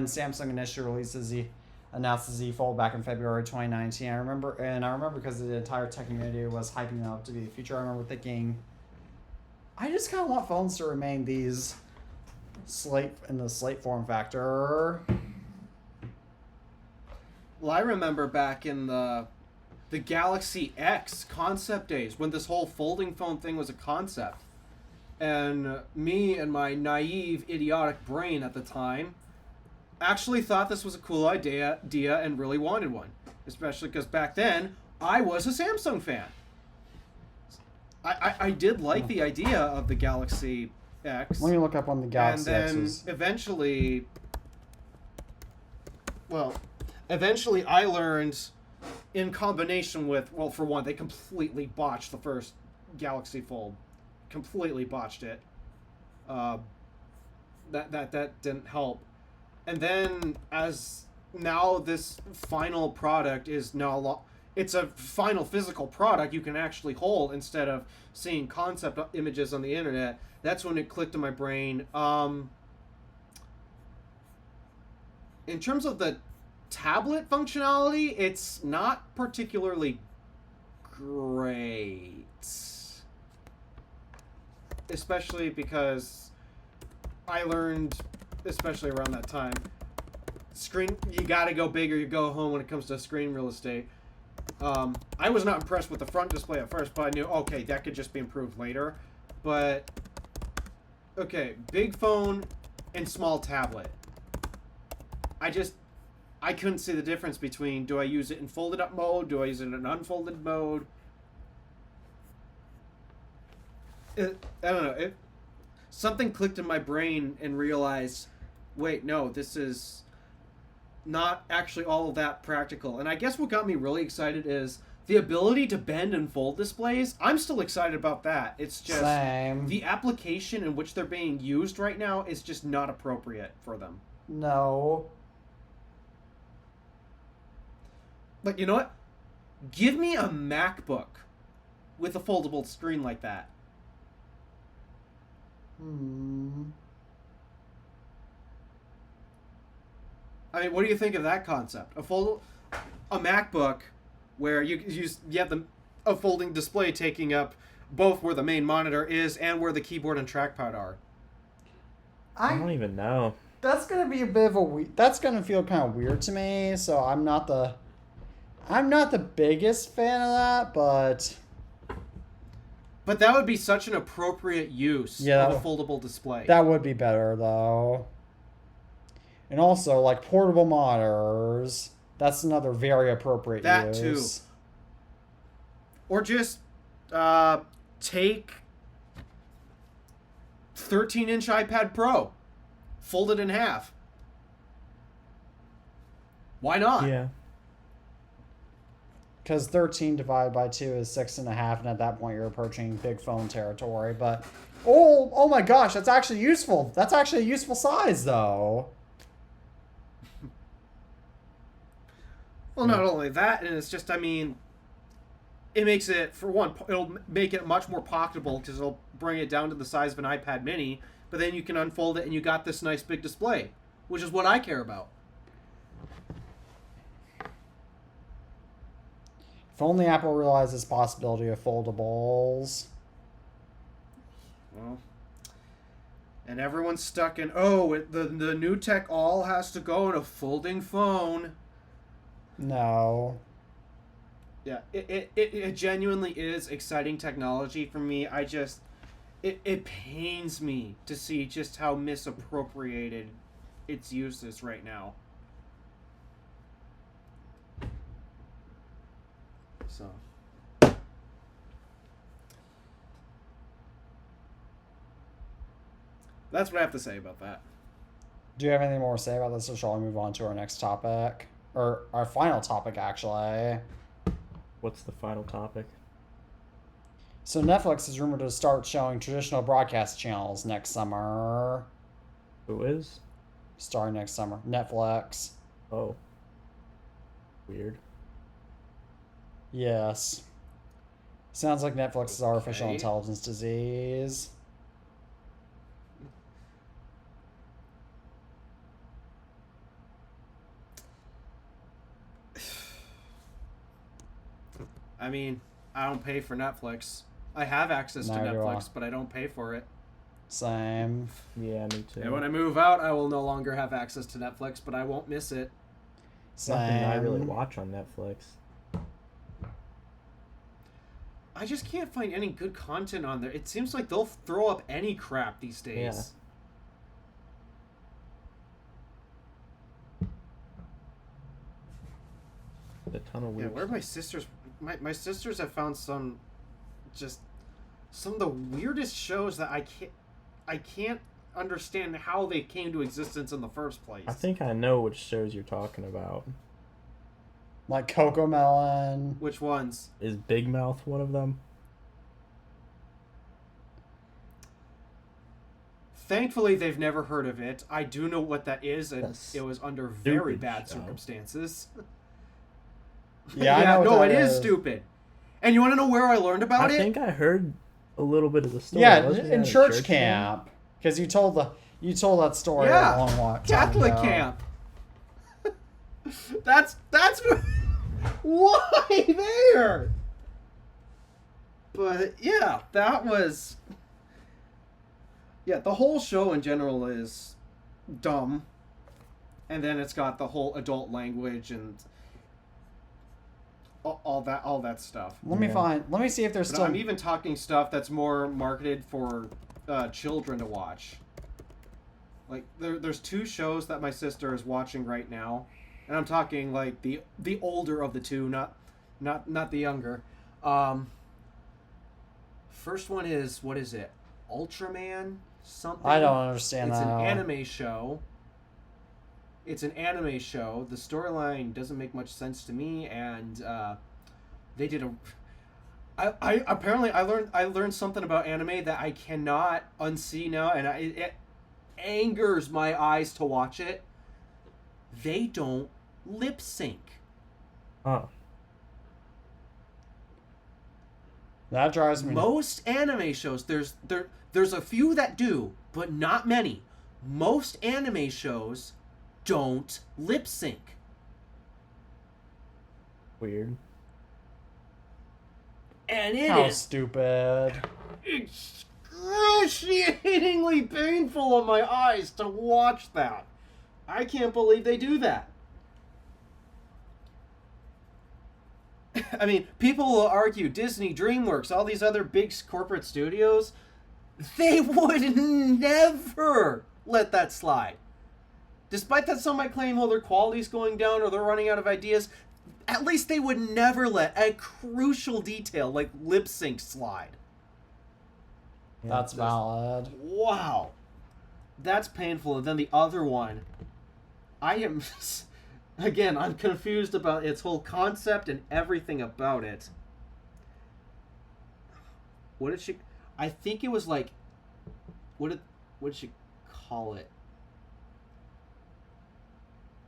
Samsung initially announced the Z Fold back in February 2019. I remember because the entire tech community was hyping it up to be the future. I remember thinking, I just kind of want phones to remain these slate form factor. Well, I remember back in the Galaxy X concept days when this whole folding phone thing was a concept. And me and my naive, idiotic brain at the time actually thought this was a cool idea and really wanted one. Especially because back then, I was a Samsung fan. I did like the idea of the Galaxy X. Let me look up on the Galaxy X's. And then eventually I learned, in combination with, well, for one, they completely botched the first Galaxy Fold. Completely botched it. That didn't help. And then as now this final product is now it's a final physical product you can actually hold instead of seeing concept images on the internet. That's when it clicked in my brain. In terms of the tablet functionality, it's not particularly great. Especially because I learned, especially around that time, you gotta go big or you go home when it comes to screen real estate. I was not impressed with the front display at first, but I knew, okay, that could just be improved later. But, okay, big phone and small tablet. I couldn't see the difference between, do I use it in folded up mode, do I use it in unfolded mode? I don't know. Something clicked in my brain and realized, wait, no, this is not actually all of that practical. And I guess what got me really excited is the ability to bend and fold displays. I'm still excited about that. It's just the application in which they're being used right now is just not appropriate for them. No. But you know what? Give me a MacBook with a foldable screen like that. I mean, what do you think of that concept? A MacBook where you have a folding display taking up both where the main monitor is and where the keyboard and trackpad are. I don't even know. That's gonna be a bit of that's gonna feel kind of weird to me. So I'm not the biggest fan of that, but. But that would be such an appropriate use of a foldable display. That would be better, though. And also, like, portable monitors. That's another very appropriate use. That, too. Or just take 13-inch iPad Pro. Fold it in half. Why not? Yeah. Because 13 divided by 2 is 6.5, and at that point you're approaching big phone territory. But, oh my gosh, that's actually useful. That's actually a useful size, though. Well, not only that, and it's just, I mean, it makes it, for one, it'll make it much more pocketable because it'll bring it down to the size of an iPad mini, but then you can unfold it and you got this nice big display, which is what I care about. If only Apple realized this possibility of foldables. Well, and everyone's stuck in, the new tech all has to go in a folding phone. No. Yeah, it genuinely is exciting technology for me. It pains me to see just how misappropriated its use is right now. So that's what I have to say about that. Do you have anything more to say about this, or shall we move on to our next topic? Or our final topic, actually. What's the final topic? So Netflix is rumored to start showing traditional broadcast channels next summer. Who is? Starting next summer. Netflix. Oh. Weird. Yes. Sounds like Netflix's artificial Okay. intelligence disease. I mean, I don't pay for Netflix. I have access to Neither do I. Netflix, but I don't pay for it. Same. Yeah, me too. And when I move out, I will no longer have access to Netflix, but I won't miss it. Nothing I really Same. watch on Netflix. I just can't find any good content on there. It seems like they'll throw up any crap these days. A ton of Yeah, weird. where are my sisters? My sisters have found some of the weirdest shows that I can't understand how they came to existence in the first place. I think I know which shows you're talking about. Like Cocomelon. Which ones? Is Big Mouth one of them? Thankfully, they've never heard of it. I do know what that is, and That's it was under very stupid bad show. circumstances. Yeah, I know what no, that it is is. stupid. And you want to know where I learned about I it? think I heard a little bit of the story. Yeah, Wasn't it in at a church camp. Because you told that story Yeah, a long time Catholic ago. camp. that's why there. But yeah, that was. Yeah, the whole show in general is dumb, and then it's got the whole adult language and all that stuff. Let me see if there's But still. I'm even talking stuff that's more marketed for children to watch. Like there's two shows that my sister is watching right now, and I'm talking like the older of the two, not the younger. First one is, what is it? Ultraman something? I don't understand It's that. an anime show. It's an anime show. The storyline doesn't make much sense to me, and they did a. I apparently I learned something about anime that I cannot unsee now, and it angers my eyes to watch it. They don't lip sync. Oh. That drives me. Most anime shows, there's a few that do, but not many. Most anime shows don't lip sync. Weird. And it How is stupid. excruciatingly painful on my eyes to watch that. I can't believe they do that. I mean, people will argue Disney, DreamWorks, all these other big corporate studios, they would never let that slide. Despite that some might claim, well, their quality's going down or they're running out of ideas, at least they would never let a crucial detail like lip sync slide. That's valid. Wow. That's painful. And then the other one, I am... Again, I'm confused about its whole concept and everything about it. What did she... I think it was like... What did she call it?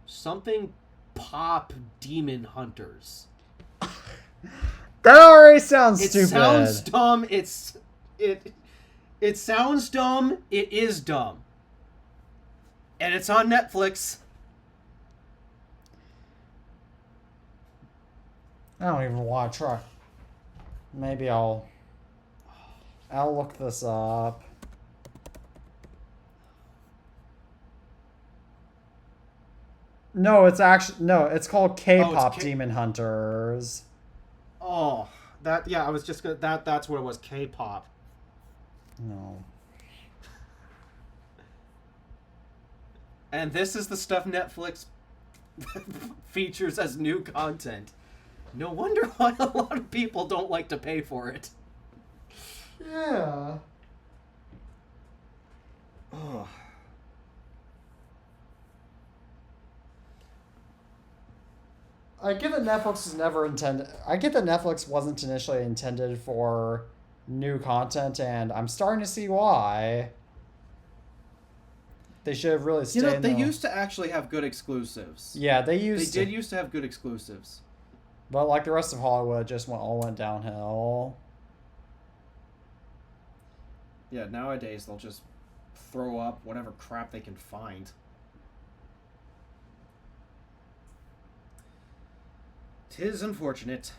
Something Pop Demon Hunters. That already sounds It stupid. sounds dumb. It sounds dumb. It is dumb. And it's on Netflix. I don't even want to try. Maybe I'll look this up. No, it's called K-pop K- Demon Hunters. Oh, I was just gonna, that's what it was, K-pop. No. And this is the stuff Netflix features as new content. No wonder why a lot of people don't like to pay for it. Yeah. Oh. I get that Netflix wasn't initially intended for new content, and I'm starting to see why. They should have really stayed. They used to actually have good exclusives. Yeah, They did used to have good exclusives. But like the rest of Hollywood, it just all went downhill. Yeah, nowadays they'll just throw up whatever crap they can find. Tis unfortunate.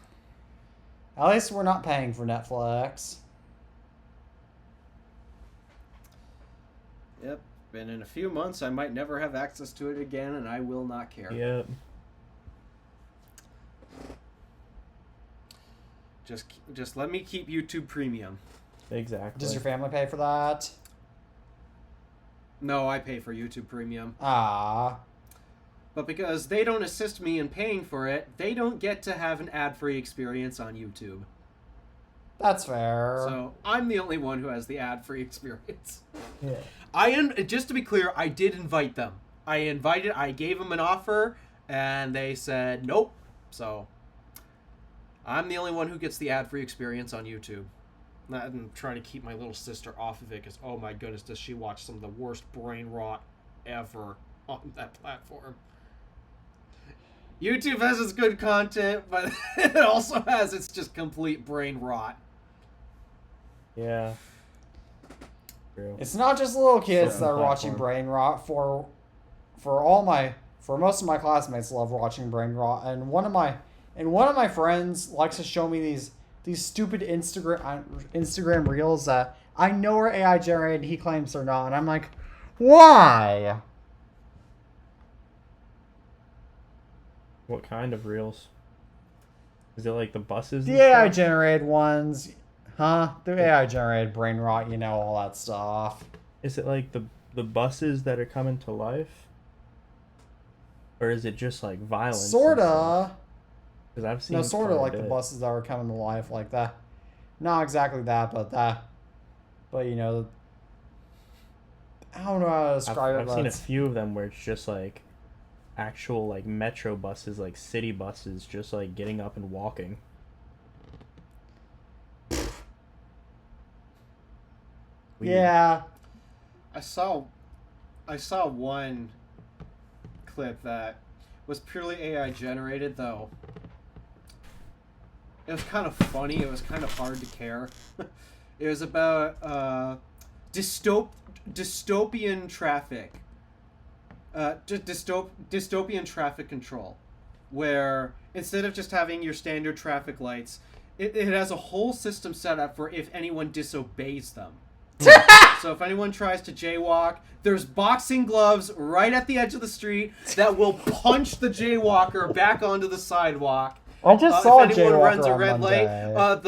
At least we're not paying for Netflix. Yep. And in a few months, I might never have access to it again, and I will not care. Yep. Just let me keep YouTube Premium. Exactly. Does your family pay for that? No, I pay for YouTube Premium. Ah. But because they don't assist me in paying for it, they don't get to have an ad-free experience on YouTube. That's fair. So I'm the only one who has the ad-free experience. Yeah. Just to be clear, I did invite them. I gave them an offer, and they said nope. So I'm the only one who gets the ad-free experience on YouTube. I'm trying to keep my little sister off of it because, oh my goodness, does she watch some of the worst brain rot ever on that platform. YouTube has its good content, but it also has its just complete brain rot. Yeah. True. It's not just little kids Certain that are watching platform. brain rot. For most of my classmates love watching brain rot, and one of my friends likes to show me these stupid Instagram reels that I know are AI generated. He claims they're not, and I'm like, why? What kind of reels? Is it like the buses? The and AI stuff? generated ones, huh? The AI generated brain rot, all that stuff. Is it like the buses that are coming to life? Or is it just like violence? Sorta. Because I've seen No, sort of quite a like the bit. buses that are coming to life, like that. Not exactly that, but that. But I don't know how to describe it. I've but seen a it's- few of them where it's just like actual like metro buses, like city buses, just like getting up and walking. Weird. Yeah. I saw one clip that was purely AI generated, though. It was kind of funny. It was kind of hard to care. It was about dystopian traffic. Dystopian traffic control, where instead of just having your standard traffic lights, it has a whole system set up for if anyone disobeys them. So if anyone tries to jaywalk, there's boxing gloves right at the edge of the street that will punch the jaywalker back onto the sidewalk. I just saw a if anyone jaywalker runs a on red Monday. light,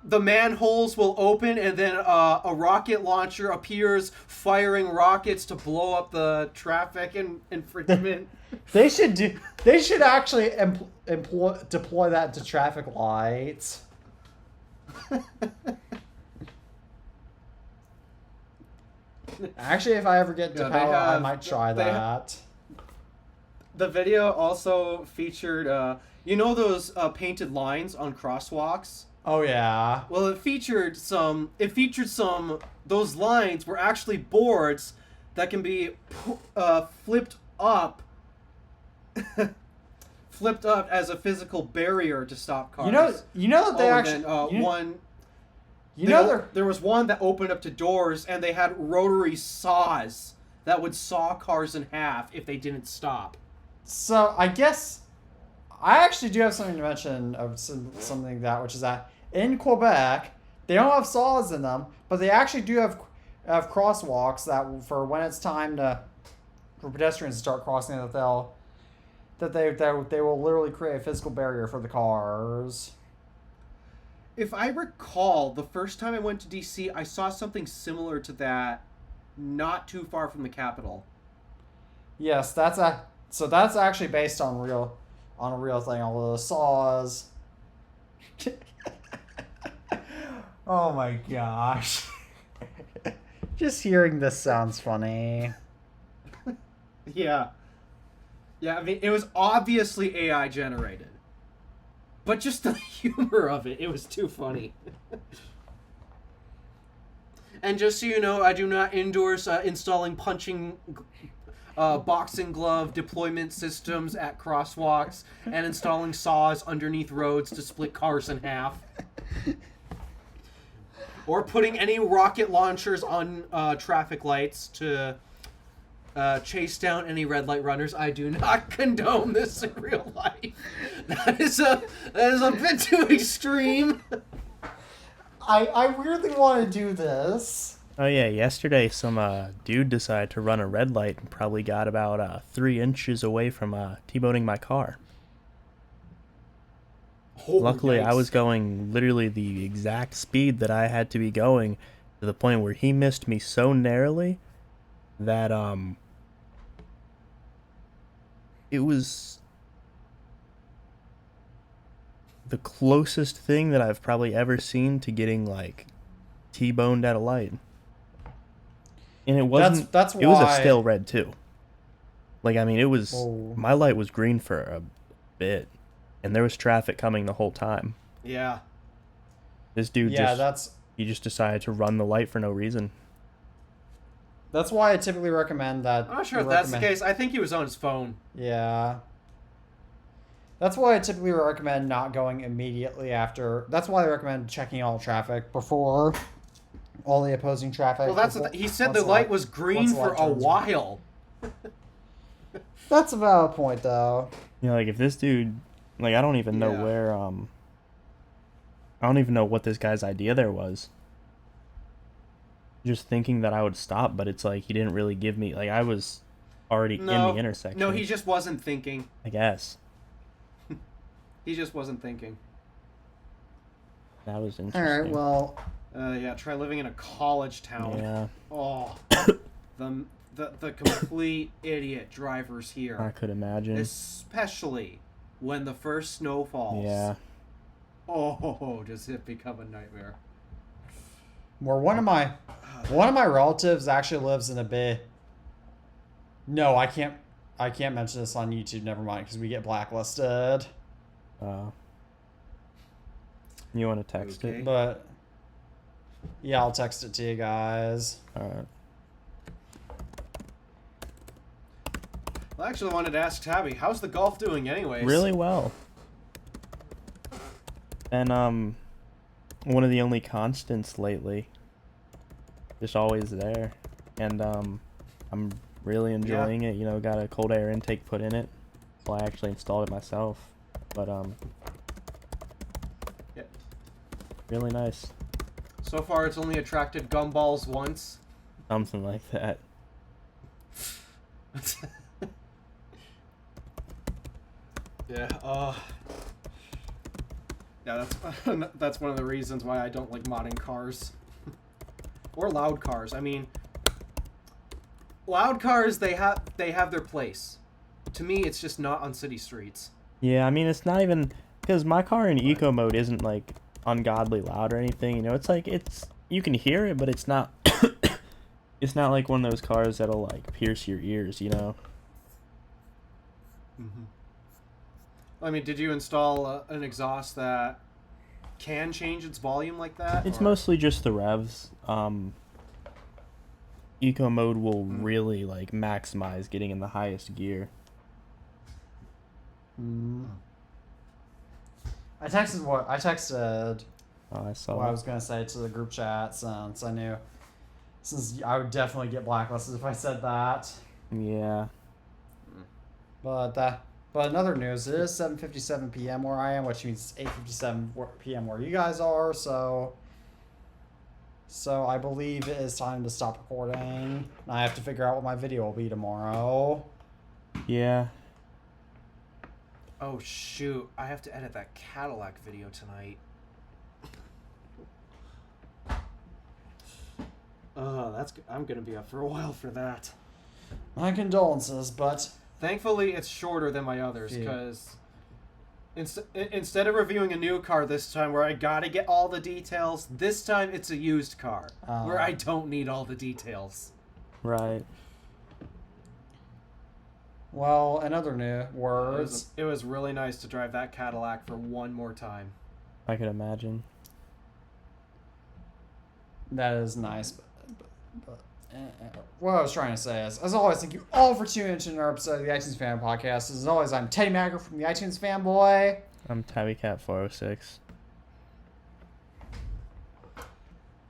the manholes will open, and then a rocket launcher appears, firing rockets to blow up the traffic infringement. They should actually deploy that to traffic lights. Actually, if I ever get to Yeah, they power, I have- might try they ha- that. The video also featured, those painted lines on crosswalks? Oh yeah. Well, it featured some. Those lines were actually boards that can be flipped up, flipped up as a physical barrier to stop cars. You know that they actually. There was one that opened up to doors, and they had rotary saws that would saw cars in half if they didn't stop. So I guess I actually do have something to mention of something like that, which is that in Quebec they don't have saws in them, but they actually do have crosswalks that for when it's time for pedestrians to start crossing that they will literally create a physical barrier for the cars. If I recall, the first time I went to DC, I saw something similar to that, not too far from the Capitol. Yes, that's actually based on a real thing. All the saws. Oh my gosh! Just hearing this sounds funny. Yeah. Yeah, I mean, it was obviously AI generated. But just the humor of it was too funny. And just so you know, I do not endorse installing boxing glove deployment systems at crosswalks and installing saws underneath roads to split cars in half. or putting any rocket launchers on traffic lights to chase down any red light runners. I do not condone this in real life. That is a bit too extreme. I weirdly want to do this. Oh yeah, yesterday some dude decided to run a red light and probably got about 3 inches away from T-boning my car. Oh, Luckily, yikes. I was going literally the exact speed that I had to be going, to the point where he missed me so narrowly that it was the closest thing that I've probably ever seen to getting like T-boned at a light. And it wasn't. That's it was a why- stale red too. Like, I mean, it was. Oh. My light was green for a bit, and there was traffic coming the whole time. Yeah. This dude he just decided to run the light for no reason. That's why I typically recommend that. I'm not sure if that's the case. I think he was on his phone. Yeah. That's why I typically recommend not going immediately after. That's why I recommend checking all traffic before all the opposing traffic. Well, that's he said the light was green for a while. That's a valid point, though. You know, like if this dude, like I don't even know where I don't even know what this guy's idea there was. Just thinking that I would stop, but it's like he didn't really give me, like I was already in the intersection. No, he just wasn't thinking. I guess. He just wasn't thinking. That was interesting. All right, well. Yeah, try living in a college town. Yeah. Oh, the complete idiot drivers here. I could imagine. Especially when the first snow falls. Yeah. Oh, does it become a nightmare? Where one of my relatives actually lives in a bit. No, I can't mention this on YouTube. Never mind, because we get blacklisted. You want to text it? But yeah, I'll text it to you guys. All right. Well, I actually wanted to ask Tabby, how's the golf doing anyways? Really well. And one of the only constants lately. Just always there. And I'm really enjoying it. You know, got a cold air intake put in it. So I actually installed it myself. But yeah. Really nice. So far it's only attracted gumballs once. Something like that. Yeah, yeah, that's one of the reasons why I don't like modding cars. Or loud cars. I mean, loud cars, they have their place. To me, it's just not on city streets. Yeah, I mean, it's not even, because my car in eco mode isn't like ungodly loud or anything. You know, it's like you can hear it, but it's not it's not like one of those cars that'll like pierce your ears, you know. Mm-hmm. I mean, did you install an exhaust that can change its volume like that? It's mostly just the revs. Eco mode will really like maximize getting in the highest gear. I texted Oh, I saw. what I was gonna say to the group chat since I would definitely get blacklisted if I said that. Yeah. But in other news, it is 7:57 p.m. where I am, which means it's 8:57 p.m. where you guys are. So I believe it is time to stop recording. I have to figure out what my video will be tomorrow. Yeah. Oh shoot! I have to edit that Cadillac video tonight. I'm gonna be up for a while for that. My condolences, but Thankfully, it's shorter than my others, because instead of reviewing a new car this time where I gotta get all the details, this time it's a used car, where I don't need all the details. Right. well, in other words, It was really nice to drive that Cadillac for one more time. I could imagine. that is nice. But what I was trying to say is, as always, thank you all for tuning into another episode of the iTunes Fan Podcast. As always, I'm Teddy Magger from the iTunes Fanboy. I'm TabbyCat406.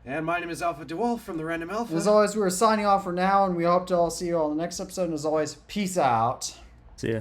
And my name is Alpha DeWolf from the Random Alpha. And as always, we're signing off for now, and we hope to all see you all in the next episode. And as always, peace out. See ya.